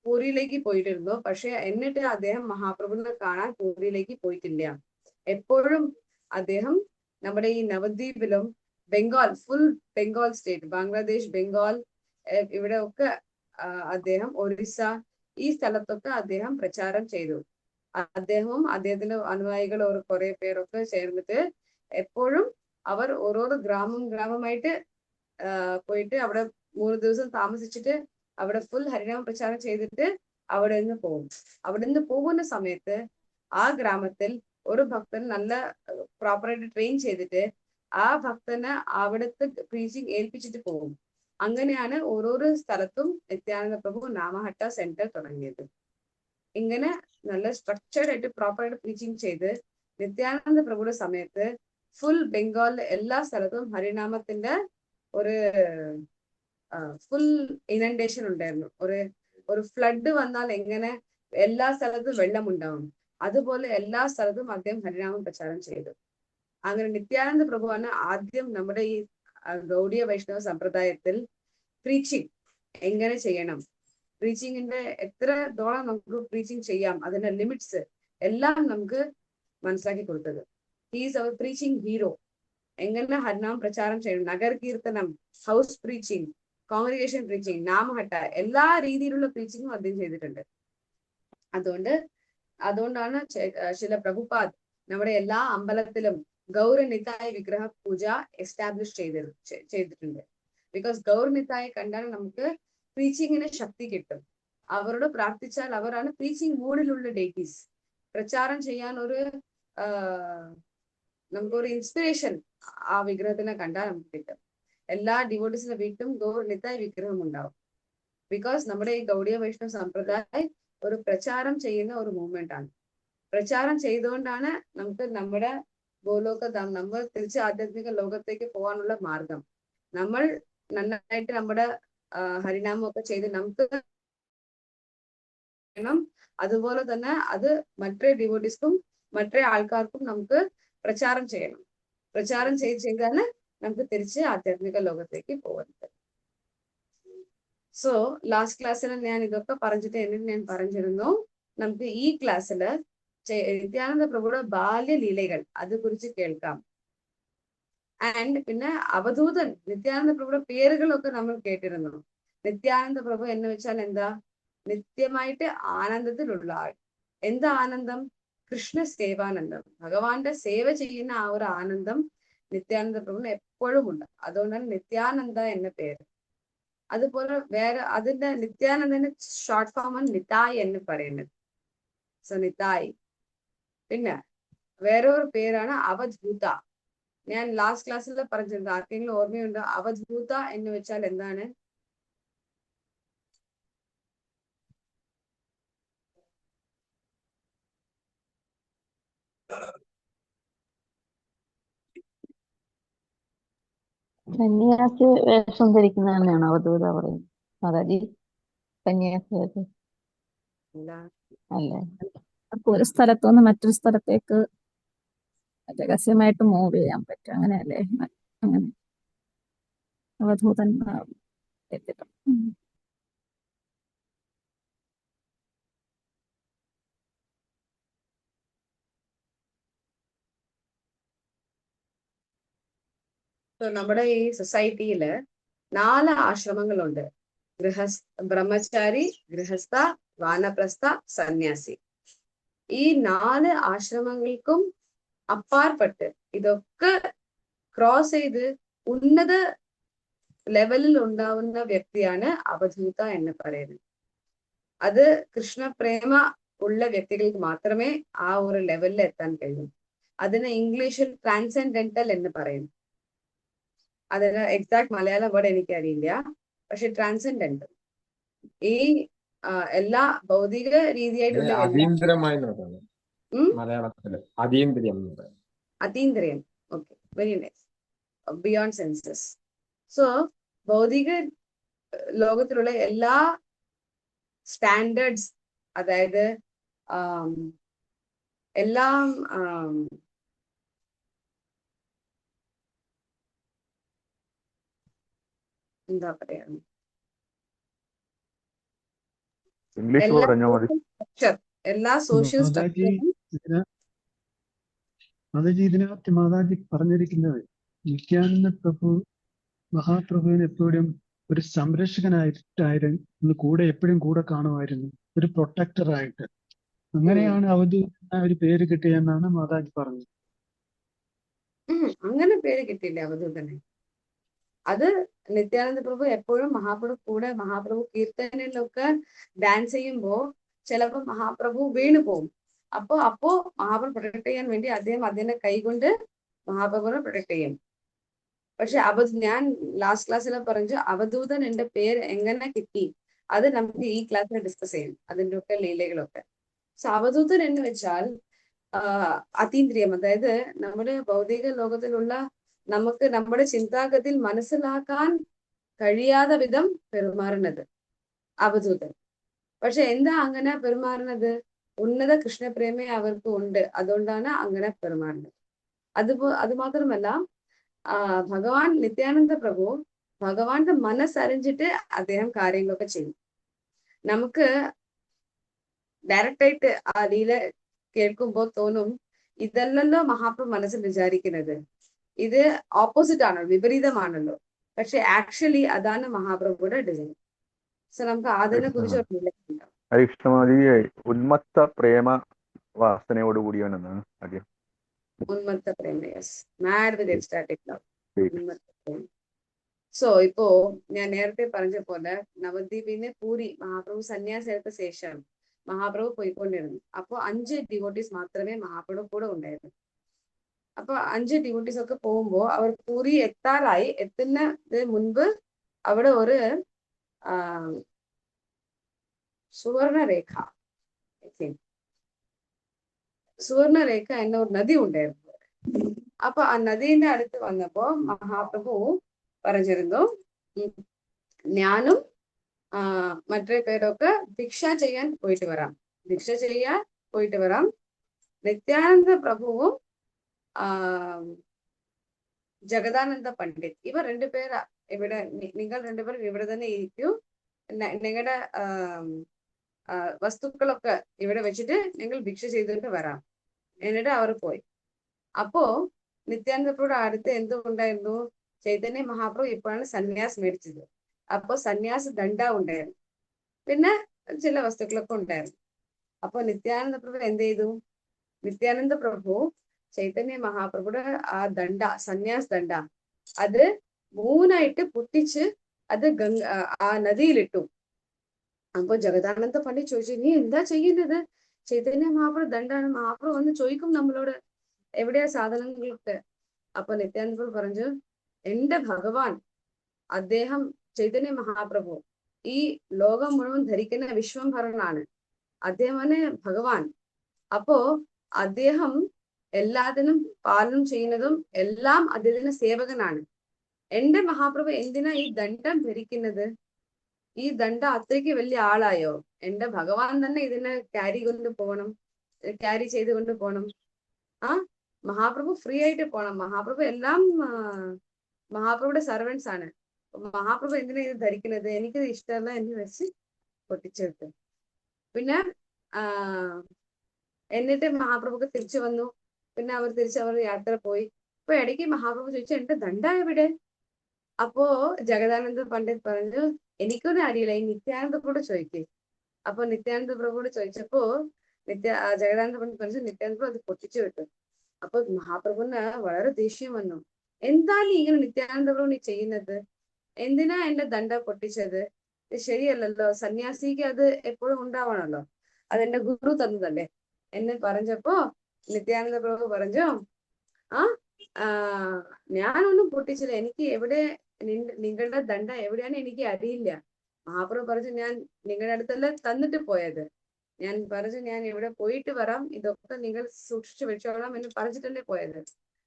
പൂരിയിലേക്ക് പോയിട്ടിരുന്നു. പക്ഷെ എന്നിട്ട് അദ്ദേഹം മഹാപ്രഭുവിനെ കാണാൻ പൂരിയിലേക്ക് പോയിട്ടില്ല. എപ്പോഴും അദ്ദേഹം നമ്മുടെ ഈ നവദ്വീപിലും ബംഗാൾ, ഫുൾ ബംഗാൾ സ്റ്റേറ്റ്, ബംഗ്ലാദേശ്, ബംഗാൾ, ഇവിടെ ഒക്കെ അദ്ദേഹം ഒറീസ, ഈ സ്ഥലത്തൊക്കെ അദ്ദേഹം പ്രചാരം ചെയ്തു. അദ്ദേഹവും അദ്ദേഹത്തിന്റെ അനുയായികൾ കുറെ പേരൊക്കെ ചേർന്നിട്ട് എപ്പോഴും അവർ ഓരോരോ ഗ്രാമമായിട്ട് പോയിട്ട് അവിടെ 3 ദിവസം താമസിച്ചിട്ട് അവിടെ ഫുൾ ഹരിനാമ പ്രചാരം ചെയ്തിട്ട് അവിടെ നിന്ന് പോകും. അവിടെ നിന്ന് പോകുന്ന സമയത്ത് ആ ഗ്രാമത്തിൽ ഒരു ഭക്തൻ നല്ല പ്രോപ്പറായിട്ട് ട്രെയിൻ ചെയ്തിട്ട് ആ ഭക്തനെ അവിടുത്തെ പ്രീച്ചിങ് ഏൽപ്പിച്ചിട്ട് പോകും. അങ്ങനെയാണ് ഓരോരോ സ്ഥലത്തും നിത്യാനന്ദ പ്രഭു നാമഹട്ട സെന്റർ തുടങ്ങിയത്. ഇങ്ങനെ നല്ല സ്ട്രക്ചർഡ് ആയിട്ട് പ്രോപ്പറായിട്ട് പ്രീച്ചിങ് ചെയ്ത് നിത്യാനന്ദ പ്രഭുയുടെ സമയത്ത് ഫുൾ ബംഗാളിലെ എല്ലാ സ്ഥലത്തും ഹരിനാമത്തിന്റെ ഒരു ഫുൾ ഇനണ്ടേഷൻ ഉണ്ടായിരുന്നു. ഒരു ഫ്ലഡ് വന്നാൽ എങ്ങനെ എല്ലാ സ്ഥലത്തും വെള്ളം ഉണ്ടാവും, അതുപോലെ എല്ലാ സ്ഥലത്തും അദ്ദേഹം ഹരിനാമം പ്രചാരം ചെയ്തു. അങ്ങനെ നിത്യാനന്ദ പ്രഭുവാണ് ആദ്യം നമ്മുടെ ഈ ഗൗഡിയ വൈഷ്ണവ സമ്പ്രദായത്തിൽ പ്രീച്ചിങ് എങ്ങനെ ചെയ്യണം, പ്രീച്ചിങ്ങിന്റെ എത്രത്തോളം നമുക്ക് പ്രീച്ചിങ് ചെയ്യാം, അതിന്റെ ലിമിറ്റ്സ് എല്ലാം നമുക്ക് മനസ്സിലാക്കി കൊടുത്തത്. He's our preaching hero. എങ്ങനെ ഹരിനാമം പ്രചാരം ചെയ്യണം, നഗർ കീർത്തനം, ഹൗസ് പ്രീച്ചിങ്, കോൺഗ്രിഗേഷൻ പ്രീച്ചിങ്, നാമഹട്ട, എല്ലാ രീതിയിലുള്ള പ്രീച്ചിങ്ങും അദ്ദേഹം ചെയ്തിട്ടുണ്ട്. അതുകൊണ്ടാണ് ശില പ്രഭുപാദ് നമ്മുടെ എല്ലാ അമ്പലത്തിലും ഗൗരനിതായ വിഗ്രഹ പൂജ എസ്റ്റാബ്ലിഷ് ചെയ്തിട്ടുണ്ട്. ബിക്കോസ് ഗൗരനിതായെ കണ്ടാൽ നമുക്ക് പ്രീച്ചിങ്ങിന് ശക്തി കിട്ടും. അവരോട് പ്രാർത്ഥിച്ചാൽ അവരാണ് പ്രീച്ചിങ് മൂഡിലുള്ള ഡേറ്റീസ്. പ്രചാരം ചെയ്യാൻ നമുക്കൊരു ഇൻസ്പിറേഷൻ ആ വിഗ്രഹത്തിനെ കണ്ടാൽ നമുക്ക് കിട്ടും. എല്ലാ ഡിവോട്ടീസിന്റെ വീട്ടിലും ഗൗരനിതായ വിഗ്രഹം ഉണ്ടാവും. ബിക്കോസ് നമ്മുടെ ഈ ഗൗഡിയ വൈഷ്ണവ സമ്പ്രദായം ഒരു പ്രചാരം ചെയ്യുന്ന ഒരു മൂവ്മെന്റ് ആണ്. പ്രചാരം ചെയ്തുകൊണ്ടാണ് നമുക്ക് നമ്മുടെ നമ്മൾ തിരിച്ച് ആധ്യാത്മിക ലോകത്തേക്ക് പോകാനുള്ള മാർഗം. നമ്മൾ നന്നായിട്ട് നമ്മുടെ ഹരിനാമമൊക്കെ ചെയ്ത് നമുക്ക് അതുപോലെ തന്നെ അത് മറ്റേ ഡിവോട്ടീസ്ക്കും മറ്റേ ആൾക്കാർക്കും നമുക്ക് പ്രചാരം ചെയ്യണം. പ്രചാരം ചെയ്താണ് നമുക്ക് തിരിച്ച് ആധ്യാത്മിക ലോകത്തേക്ക് പോകുന്നത്. സോ ലാസ്റ്റ് ക്ലാസ്സിൽ ഞാൻ ഇതൊക്കെ പറഞ്ഞിട്ട് എന്നിട്ട് ഞാൻ പറഞ്ഞിരുന്നു, നമുക്ക് ഈ ക്ലാസ്സില് നിത്യാനന്ദ പ്രഭുയുടെ ബാല്യലീലകൾ അത് കുറിച്ച് കേൾക്കാം. ആൻഡ് പിന്നെ അവധൂതൻ നിത്യാനന്ദ പ്രഭുയുടെ പേരുകളൊക്കെ നമ്മൾ കേട്ടിരുന്നു. നിത്യാനന്ദ പ്രഭു എന്ന് വെച്ചാൽ എന്താ? നിത്യമായിട്ട് ആനന്ദത്തിലുള്ള ആൾ. എന്താ ആനന്ദം? കൃഷ്ണ സേവാനന്ദം, ഭഗവാന്റെ സേവ ചെയ്യുന്ന ആ ഒരു ആനന്ദം നിത്യാനന്ദ പ്രഭുവിന് എപ്പോഴും ഉണ്ട്. അതുകൊണ്ടാണ് നിത്യാനന്ദ എന്ന പേര്. അതുപോലെ വേറെ അതിന്റെ നിത്യാനന്ദന്റെ ഷോർട്ട് ഫോമാണ് നിതായ് എന്ന് പറയുന്നത്. സനിതായി. പിന്നെ വേറൊരു പേരാണ് അവധൂത. ഞാൻ ലാസ്റ്റ് ക്ലാസ്സിൽ പറഞ്ഞിട്ടുണ്ട്, ആർക്കെങ്കിലും ഓർമ്മയുണ്ടോ? അവധൂത എന്ന് വെച്ചാൽ എന്താണ്? സന്യാസി വേഷം ധരിക്കുന്ന തന്നെയാണ് അവധൂത പറയുന്നത്. മാതാജി സന്യാസി വേഷം എന്താ? അല്ലേ? അപ്പൊ ഒരു സ്ഥലത്തു നിന്ന് മറ്റൊരു സ്ഥലത്തേക്ക് രഹസ്യമായിട്ട് മൂവ് ചെയ്യാൻ പറ്റും, അങ്ങനെയല്ലേ? അങ്ങനെ അവധൂതൻ എത്തിയിട്ടും. നമ്മുടെ ഈ സൊസൈറ്റിയില് 4 ആശ്രമങ്ങളുണ്ട്. ബ്രഹ്മചാരി, ഗൃഹസ്ഥ, വാനപ്രസ്ഥ, സന്യാസി. ഈ 4 ആശ്രമങ്ങൾക്കും അപ്പാർപ്പെട്ട് ഇതൊക്കെ ക്രോസ് ചെയ്ത് ഉന്നത ലെവലിൽ ഉണ്ടാവുന്ന വ്യക്തിയാണ് അവധൂത എന്ന് പറയുന്നത്. അത് കൃഷ്ണപ്രേമ ഉള്ള വ്യക്തികൾക്ക് മാത്രമേ ആ ഒരു ലെവലിൽ എത്താൻ കഴിയൂ. അതിന് ഇംഗ്ലീഷിൽ ട്രാൻസെൻഡന്റൽ എന്ന് പറയും. അതിന് എക്സാക്ട് മലയാളം വേർഡ് എനിക്കറിയില്ല, പക്ഷെ ട്രാൻസെൻഡന്റൽ ഈ എല്ലാ ഭൗതിക രീതിയായിട്ടുള്ള അതീന്ദ്രമായി മലയാളത്തില് അതീന്ദ്രിയം. അതീന്ദ്രിയം. Okay, very nice. Beyond senses. So ഭൗതിക ലോകത്തിലുള്ള എല്ലാ സ്റ്റാൻഡേർഡ്സ്, അതായത് എല്ലാം എന്താ പറയാ, എല്ലാ സോഷ്യൽ സ്ട്രക്ചറും മാതാജി ഇതിനകത്ത് മാതാജി പറഞ്ഞിരിക്കുന്നത് നിത്യാനന്ദ പ്രഭു മഹാപ്രഭുവിന് എപ്പോഴും ഒരു സംരക്ഷകനായിട്ടായിരുന്നു, കൂടെ എപ്പോഴും കൂടെ കാണുമായിരുന്നു, ഒരു പ്രൊട്ടക്ടറായിട്ട്. അങ്ങനെയാണ് അവധൂത ഒരു പേര് കിട്ടിയെന്നാണ് മാതാജി പറഞ്ഞത്. അങ്ങനെ പേര് കിട്ടിയില്ല അവധൂതനെ. അത് നിത്യാനന്ദ പ്രഭു എപ്പോഴും മഹാപ്രഭു കൂടെ, മഹാപ്രഭു കീർത്തനയിലൊക്കെ ഡാൻസ് ചെയ്യുമ്പോ ചിലപ്പോ മഹാപ്രഭു വീണു പോകും. അപ്പോ മഹാപ്രഭു പ്രൊട്ടക്ട് ചെയ്യാൻ വേണ്ടി അദ്ദേഹം അതിനെ കൈകൊണ്ട് മഹാപ്രഭുവിനെ പ്രൊട്ടക്ട് ചെയ്യും. പക്ഷെ ഞാൻ ലാസ്റ്റ് ക്ലാസ്സിൽ പറഞ്ഞു അവധൂതൻ എന്റെ പേര് എങ്ങനെ കിട്ടി, അത് നമുക്ക് ഈ ക്ലാസ്സിൽ ഡിസ്കസ് ചെയ്യും, അതിൻ്റെ ഒക്കെ ലീലകളൊക്കെ. സോ അവധൂതൻ എന്ന് വെച്ചാൽ അതീന്ദ്രിയം, അതായത് നമ്മുടെ ഭൗതിക ലോകത്തിലുള്ള നമുക്ക് നമ്മുടെ ചിന്താഗതിയിൽ മനസ്സിലാക്കാൻ കഴിയാത്ത വിധം പെരുമാറുന്നത് അവധൂതൻ. പക്ഷെ എന്താ അങ്ങനെ പെരുമാറുന്നത്? ഉന്നത കൃഷ്ണപ്രേമി അവർക്ക് ഉണ്ട്, അതുകൊണ്ടാണ് അങ്ങനെ പെരുമാറുന്നത്. അത് മാത്രമല്ല, ഭഗവാൻ നിത്യാനന്ദ പ്രഭു ഭഗവാന്റെ മനസ്സറിഞ്ഞിട്ട് അദ്ദേഹം കാര്യങ്ങളൊക്കെ ചെയ്യും. നമുക്ക് ഡയറക്റ്റായിട്ട് ആ ലീല കേൾക്കുമ്പോൾ തോന്നും ഇതല്ലല്ലോ മഹാപ്രഭു മനസ്സിൽ വിചാരിക്കുന്നത്, ഇത് ഓപ്പോസിറ്റ് ആണല്ലോ, വിപരീതമാണല്ലോ. പക്ഷെ ആക്ച്വലി അതാണ് മഹാപ്രഭുയുടെ ഡിസൈൻ. സോ നമുക്ക് അതിനെ കുറിച്ച് ഉന്മത്ത പ്രേമ വാസനയോട് കൂടിയവനെന്നാണ് ആദ്യം. ഉന്മത്ത പ്രേമ, യെസ്, മാഡ് വിത്ത് എക്സ്റ്റാറ്റിക് ലവ്, ഉന്മത്ത പ്രേമ. സോ ഇപ്പോ ഞാൻ നേരത്തെ പറഞ്ഞ പോലെ നവദ്വീപിന് പൂരി മഹാപ്രഭു സന്യാസം എടുത്ത ശേഷം മഹാപ്രഭു പോയിക്കൊണ്ടിരുന്നു. അപ്പൊ 5 ഡിവോട്ടീസ് മാത്രമേ മഹാപ്രഭു കൂടെ ഉണ്ടായിരുന്നു. അപ്പൊ 5 ഡിവോട്ടീസ് ഒക്കെ പോകുമ്പോ അവർ പൂരി എത്തുന്നതിന് മുൻപ് അവിടെ ഒരു സുവർണരേഖ എന്ന ഒരു നദി ഉണ്ടായിരുന്നു. അപ്പൊ ആ നദീന്റെ അടുത്ത് വന്നപ്പോ മഹാപ്രഭു പറഞ്ഞിരുന്നു, ഞാനും മറ്റേ പേരൊക്കെ ഭിക്ഷ ചെയ്യാൻ പോയിട്ട് വരാം. നിത്യാനന്ദ പ്രഭുവും ജഗദാനന്ദ പണ്ഡിറ്റ്, ഇവർ 2 പേര് ഇവിടെ, നിങ്ങൾ 2 പേരും ഇവിടെ തന്നെ ഇരിക്കൂ, നിങ്ങളുടെ വസ്തുക്കളൊക്കെ ഇവിടെ വെച്ചിട്ട് നിങ്ങൾ ഭിക്ഷ ചെയ്തിട്ട് വരാം. എന്നിട്ട് അവർ പോയി. അപ്പോ നിത്യാനന്ദ പ്രഭുയുടെ അടുത്ത് എന്തുണ്ടായിരുന്നു? ചൈതന്യ മഹാപ്രഭു ഇപ്പോഴാണ് സന്യാസ് മേടിച്ചത്. അപ്പോ സന്യാസ ദണ്ഡ ഉണ്ടായിരുന്നു, പിന്നെ ചില വസ്തുക്കളൊക്കെ ഉണ്ടായിരുന്നു. അപ്പൊ നിത്യാനന്ദ പ്രഭു എന്ത് ചെയ്തു? നിത്യാനന്ദ പ്രഭു ചൈതന്യ മഹാപ്രഭുയുടെ ആ സന്യാസ് ദണ്ഡ അത് 3ആയിട്ട് പൊട്ടിച്ച് അത് ആ നദിയിലിട്ടു. അപ്പൊ ജഗദാനന്ദ പണ്ഡിറ്റ് ചോദിച്ചു, നീ എന്താ ചെയ്യുന്നത്? ചൈതന്യ മഹാപ്രഭു ദണ്ഡാണ്. മഹാപ്രഭു വന്ന് ചോദിക്കും നമ്മളോട് എവിടെയാ സാധനങ്ങൾക്ക്. അപ്പൊ നിത്യാനന്ദ പ്രഭു പറഞ്ഞു, എന്റെ ഭഗവാൻ അദ്ദേഹം ചൈതന്യ മഹാപ്രഭു ഈ ലോകം മുഴുവൻ ധരിക്കുന്ന വിശ്വംഭരനാണ്. അദ്ദേഹമാണ് ഭഗവാൻ. അപ്പോ അദ്ദേഹം എല്ലാത്തിനും പാലനം ചെയ്യുന്നതും എല്ലാം അദ്ദേഹത്തിന്റെ സേവകനാണ്. എന്റെ മഹാപ്രഭു എന്തിനാ ഈ ദണ്ഡം ധരിക്കുന്നത്? ഈ ദണ്ഡ അത്രയ്ക്ക് വലിയ ആളായോ? എന്റെ ഭഗവാൻ തന്നെ ഇതിനെ ക്യാരി ചെയ്തുകൊണ്ട് പോകണം. മഹാപ്രഭു ഫ്രീ ആയിട്ട് പോണം. മഹാപ്രഭു എല്ലാം മഹാപ്രഭുയുടെ സർവൻസ് ആണ്. മഹാപ്രഭു എന്തിനാ ഇത് ധരിക്കുന്നത്? എനിക്കത് ഇഷ്ടമല്ല എന്ന് വെച്ച് പൊട്ടിച്ചെടുത്തു. പിന്നെ എന്നിട്ട് മഹാപ്രഭുക്ക് തിരിച്ചു വന്നു. പിന്നെ അവർ യാത്ര പോയി. അപ്പൊ ഇടയ്ക്ക് മഹാപ്രഭു ചോദിച്ചു, എന്റെ ദണ്ഡ എവിടെ? അപ്പോ ജഗദാനന്ദ പണ്ഡിത് പറഞ്ഞു, എനിക്കൊന്നും അറിയില്ല, ഈ നിത്യാനന്ദ പ്രഭുയോട് ചോദിക്കേ. അപ്പൊ നിത്യാനന്ദ പ്രഭുയോട് ചോദിച്ചപ്പോ ജഗദാനന്ദ പണ്ഡിത് പറഞ്ഞു, നിത്യാനന്ദ പ്രഭു അത് പൊട്ടിച്ചു വിട്ടു. അപ്പൊ മഹാപ്രഭുവിന് വളരെ ദേഷ്യം വന്നു. എന്താ നീ ഇങ്ങനെ നിത്യാനന്ദ പ്രഭു നീ ചെയ്യുന്നത്? എന്തിനാ എന്റെ ദണ്ഡ പൊട്ടിച്ചത്? ഇത് ശരിയല്ലല്ലോ. സന്യാസിക്ക് അത് എപ്പോഴും ഉണ്ടാവണല്ലോ. അതെന്റെ ഗുരു തന്നതല്ലേ എന്ന് പറഞ്ഞപ്പോ നിത്യാനന്ദ പ്രഭു പറഞ്ഞു, ഞാനൊന്നും പൊട്ടിച്ചില്ല. എനിക്ക് എവിടെ നിങ്ങളുടെ ദണ്ഡ എവിടെയാണ് എനിക്ക് അറിയില്ല. മഹാപ്രഭു പറഞ്ഞു, ഞാൻ നിങ്ങളുടെ അടുത്തല്ല തന്നിട്ട് പോയത്. ഞാൻ പറഞ്ഞു, ഞാൻ ഇവിടെ പോയിട്ട് വരാം, ഇതൊക്കെ നിങ്ങൾ സൂക്ഷിച്ചു വെച്ചോളാം എന്ന് പറഞ്ഞിട്ടല്ലേ പോയത്.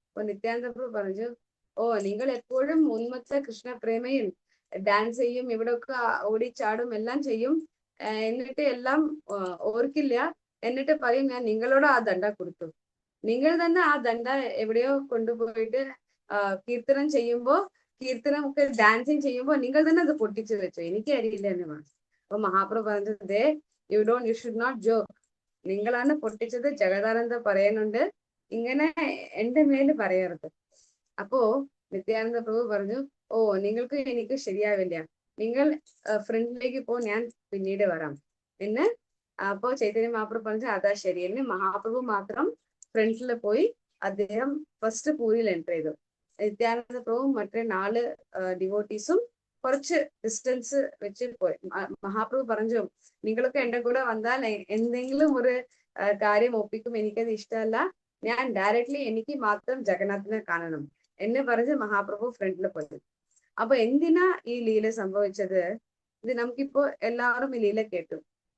അപ്പൊ നിത്യാനന്ദ പ്രഭു പറഞ്ഞു, ഓ നിങ്ങൾ എപ്പോഴും ഉന്മത്ത കൃഷ്ണ പ്രേമയിൽ ഡാൻസ് ചെയ്യും, ഇവിടെ ഒക്കെ ഓടിച്ചാടും, എല്ലാം ചെയ്യും, എന്നിട്ട് എല്ലാം ഓർക്കില്ല. എന്നിട്ട് പറയും ഞാൻ നിങ്ങളോട് ആ ദണ്ഡ കൊടുത്തു. നിങ്ങൾ തന്നെ ആ ദണ്ഡ എവിടെയോ കൊണ്ടുപോയിട്ട് കീർത്തനം ചെയ്യുമ്പോ, കീർത്തനം ഒക്കെ ഡാൻസിങ് ചെയ്യുമ്പോ നിങ്ങൾ തന്നെ അത് പൊട്ടിച്ചു വെച്ചു, എനിക്ക് അറിയില്ല എന്ന് പറഞ്ഞു. അപ്പൊ മഹാപ്രഭു പറഞ്ഞത്, യു ഷുഡ് നോട്ട് ജോക്ക്. നിങ്ങളാണ് പൊട്ടിച്ചത്. ജഗദാനന്ദ പറയുന്നുണ്ട്, ഇങ്ങനെ എന്റെ മേല് പറയരുത്. അപ്പോ നിത്യാനന്ദ പ്രഭു പറഞ്ഞു, ഓ നിങ്ങൾക്ക് എനിക്ക് ശരിയാവില്ല, നിങ്ങൾ ഫ്രണ്ടിലേക്ക് പോ, ഞാൻ പിന്നീട് വരാം എന്ന്. അപ്പോ ചൈതന്യ മഹാപ്രഭു പറഞ്ഞു, അതാ ശരി എന്ന്. മഹാപ്രഭു മാത്രം ഫ്രണ്ടിൽ പോയി അദ്ദേഹം ഫസ്റ്റ് പൂരിയിൽ എൻ്റർ ചെയ്തു. നിത്യാനന്ദ പ്രഭുവും മറ്റേ 4 ഡിവോട്ടീസും കുറച്ച് ഡിസ്റ്റൻസ് വെച്ച് പോയി. മഹാപ്രഭു പറഞ്ഞു, നിങ്ങളൊക്കെ എന്റെ കൂടെ വന്നാൽ എന്തെങ്കിലും ഒരു കാര്യം ഒപ്പിക്കും, എനിക്കത് ഇഷ്ടമല്ല, ഞാൻ ഡയറക്ട്ലി എനിക്ക് മാത്രം ജഗന്നാഥിനെ കാണണം എന്ന് പറഞ്ഞ് മഹാപ്രഭു ഫ്രണ്ടിൽ പോയി. അപ്പൊ എന്തിനാ ഈ ലീല സംഭവിച്ചത്? ഇത് നമുക്കിപ്പോ എല്ലാവരും ഈ ലീല കേട്ടു.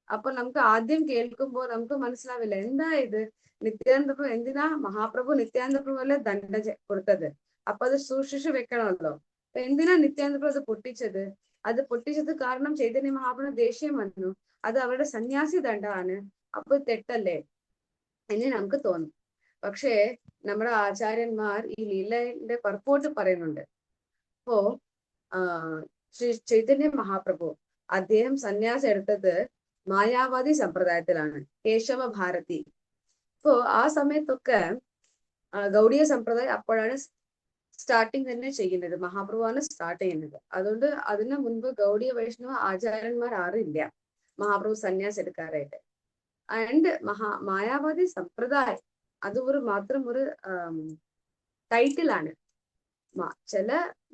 അപ്പൊ നമുക്ക് ആദ്യം കേൾക്കുമ്പോൾ നമുക്ക് മനസ്സിലാവില്ല, എന്താ ഇത്? നിത്യാനന്ദ പ്രഭു എന്തിനാ മഹാപ്രഭു നിത്യാനന്ദ പ്രഭു അല്ലേ ദണ്ഡ കൊടുത്തത്? അപ്പൊ അത് സൂക്ഷിച്ചു വെക്കണമല്ലോ. അപ്പൊ എന്തിനാ നിത്യാനന്ദ പ്രഭു അത് പൊട്ടിച്ചത്? അത് പൊട്ടിച്ചത് കാരണം ചൈതന്യ മഹാപ്രഭു ദേഷ്യം വന്നു. അത് അവരുടെ സന്യാസി ദണ്ഡാണ്, അപ്പൊ തെറ്റല്ലേ എന്ന് നമുക്ക് തോന്നും. പക്ഷേ നമ്മുടെ ആചാര്യന്മാർ ഈ ലീലയുടെ പർപ്പോട്ട് പറയുന്നുണ്ട്. അപ്പോ ശ്രീ ചൈതന്യ മഹാപ്രഭു അദ്ദേഹം സന്യാസം എടുത്തത് മായാവാദി സമ്പ്രദായത്തിലാണ്, കേശവ ഭാരതി. അപ്പോ ആ സമയത്തൊക്കെ ഗൗഡീയ സമ്പ്രദായം അപ്പോഴാണ് സ്റ്റാർട്ടിങ് തന്നെ ചെയ്യുന്നത്. മഹാപ്രഭുവാണ് സ്റ്റാർട്ട് ചെയ്യുന്നത്. അതുകൊണ്ട് അതിനു മുൻപ് ഗൗഡീയ വൈഷ്ണവ ആചാര്യന്മാർ ആറില്ല മഹാപ്രഭു സന്യാസം എടുക്കാറായിട്ട്. ആൻഡ് മായാവാദി സമ്പ്രദായം അത് മാത്രം ഒരു ടൈറ്റിലാണ്. ചില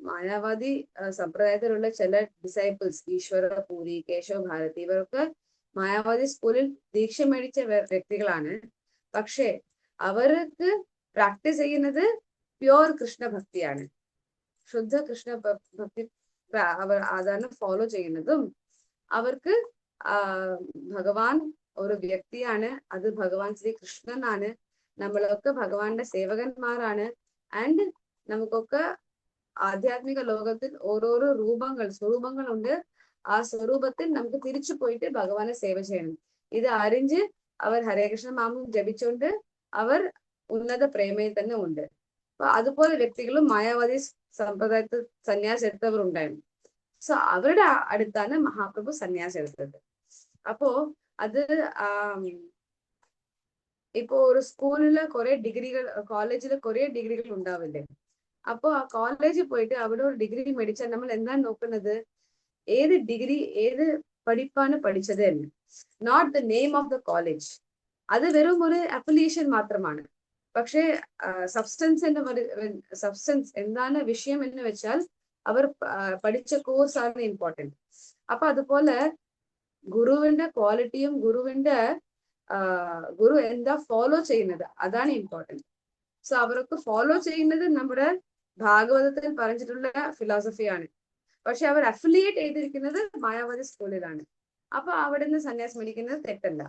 മായാവാദി സമ്പ്രദായത്തിലുള്ള ചില ഡിസൈപ്പിൾസ്, ഈശ്വര പൂരി, കേശവ ഭാരതി, ഇവരൊക്കെ മായാവാദി സ്കൂളിൽ ദീക്ഷ മേടിച്ച വ്യക്തികളാണ്. പക്ഷെ അവർക്ക് പ്രാക്ടീസ് ചെയ്യുന്നത് പ്യോർ കൃഷ്ണഭക്തിയാണ്, ശുദ്ധ കൃഷ്ണ ഭക്തി അവർ അതാണ് ഫോളോ ചെയ്യുന്നതും. അവർക്ക് ഭഗവാൻ ഒരു വ്യക്തിയാണ്, അത് ഭഗവാൻ ശ്രീ കൃഷ്ണനാണ്, നമ്മളൊക്കെ ഭഗവാന്റെ സേവകന്മാരാണ്. ആൻഡ് നമുക്കൊക്കെ ആധ്യാത്മിക ലോകത്തിൽ ഓരോരോ സ്വരൂപങ്ങളുണ്ട്. ആ സ്വരൂപത്തിൽ നമുക്ക് തിരിച്ചു പോയിട്ട് ഭഗവാനെ സേവ ചെയ്യണം. ഇത് അറിഞ്ഞ് അവർ ഹരേ കൃഷ്ണ നാമം ജപിച്ചുകൊണ്ട് അവർ ഉന്നത പ്രേമയിൽ തന്നെ ഉണ്ട്. അപ്പൊ അതുപോലെ വ്യക്തികളും മായാവാദി സമ്പ്രദായത്തിൽ സന്യാസം എടുത്തവർ ഉണ്ടായിരുന്നു. സോ അവരുടെ അടുത്താണ് മഹാപ്രഭു സന്യാസം എടുത്തത്. അപ്പോ അത് ഇപ്പോ ഒരു സ്കൂളില് കുറെ ഡിഗ്രികൾ, കോളേജില് കുറെ ഡിഗ്രികൾ ഉണ്ടാവില്ലേ? അപ്പൊ ആ കോളേജിൽ പോയിട്ട് അവിടെ ഒരു ഡിഗ്രി മേടിച്ചാൽ നമ്മൾ എന്താണ് നോക്കുന്നത്? ഏത് ഡിഗ്രി, ഏത് പഠിപ്പാണ് പഠിച്ചത് എന്ന്, not the name of the college. അത് വെറും ഒരു അഫിലിയേഷൻ മാത്രമാണ്. പക്ഷേ സബ്സ്റ്റൻസ് എന്താണ് വിഷയം എന്ന് വെച്ചാൽ അവർ പഠിച്ച കോഴ്സ് ആണ് ഇമ്പോർട്ടൻറ്റ്. അപ്പൊ അതുപോലെ ഗുരുവിന്റെ ക്വാളിറ്റിയും ഗുരുവിന്റെ ഗുരു എന്താ ഫോളോ ചെയ്യുന്നത് അതാണ് ഇമ്പോർട്ടൻറ്റ്. സോ അവർക്ക് ഫോളോ ചെയ്യുന്നത് നമ്മുടെ ഭാഗവതത്തിൽ പറഞ്ഞിട്ടുള്ള ഫിലോസഫിയാണ്. പക്ഷെ അവർ അഫിലിയേറ്റ് ചെയ്തിരിക്കുന്നത് മായാവതി സ്കൂളിലാണ്. അപ്പൊ അവിടെ നിന്ന് സന്യാസം മേടിക്കുന്നത് തെറ്റല്ല.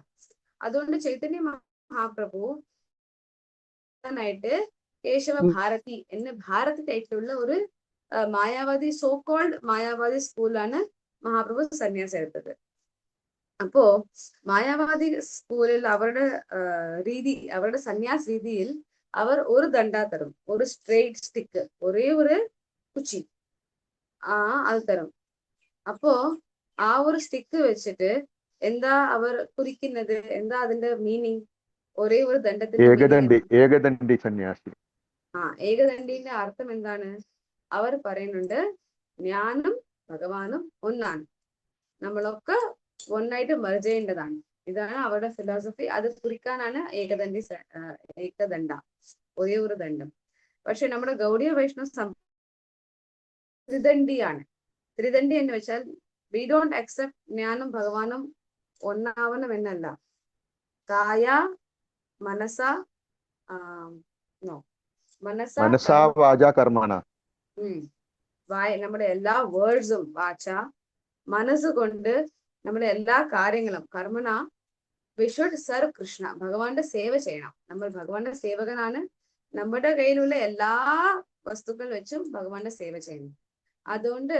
അതുകൊണ്ട് ചൈതന്യ മഹാപ്രഭു ായിട്ട് കേശവ ഭാരതി എന്ന ഭാരതി ടൈറ്റിലുള്ള ഒരു മായാവതി സോകോൾഡ് മായാവതി സ്കൂളിലാണ് മഹാപ്രഭു സന്യാസം എടുത്തത്. അപ്പോ മായാവാദി സ്കൂളിൽ അവരുടെ അവരുടെ സന്യാസ രീതിയിൽ അവർ ഒരു ദണ്ഡ തരും, ഒരു സ്ട്രെയിറ്റ് സ്റ്റിക്ക്, ഒരേ ഒരു കുച്ചി അത് തരും. അപ്പോ ആ ഒരു സ്റ്റിക്ക് വെച്ചിട്ട് എന്താ അവർ കുറിക്കുന്നത്, എന്താ അതിന്റെ മീനിങ്? ഒരേ ഒരു ദണ്ഡത്തിന്റെ ഏകദണ്ഡി സന്യാസി. ഏകദണ്ഡിന്റെ അർത്ഥം എന്താണ്? അവർ പറയുന്നുണ്ട് ഞാനും ഭഗവാനും ഒന്നാണ്, നമ്മളൊക്കെ ഒന്നായിട്ട് മെർജ് ചെയ്യേണ്ടതാണ്. ഇതാണ് അവരുടെ ഫിലോസഫി. അത് കുറിക്കാനാണ് ഏകദണ്ഡ, ഒരേ ഒരു ദണ്ഡം. പക്ഷെ നമ്മുടെ ഗൗഡിയ വൈഷ്ണവ ത്രിദണ്ഡിയാണ്. ത്രിദണ്ഡി എന്ന് വെച്ചാൽ വി ഡോണ്ട് അക്സെപ്റ്റ് ഞാനും ഭഗവാനും ഒന്നാവണം എന്നല്ല. കായ മനസ മനസാ വാച കർമ്മണ, നമ്മുടെ എല്ലാ വേർഡ്സും വാച മനസ്സുകൊണ്ട് നമ്മുടെ എല്ലാ കാര്യങ്ങളും കർമ്മണ വി ഷുഡ് സർവ് കൃഷ്ണ, ഭഗവാന്റെ സേവ ചെയ്യണം. നമ്മൾ ഭഗവാന്റെ സേവകനാണ്. നമ്മുടെ കയ്യിലുള്ള എല്ലാ വസ്തുക്കൾ വെച്ചും ഭഗവാന്റെ സേവ ചെയ്യണം. അതുകൊണ്ട്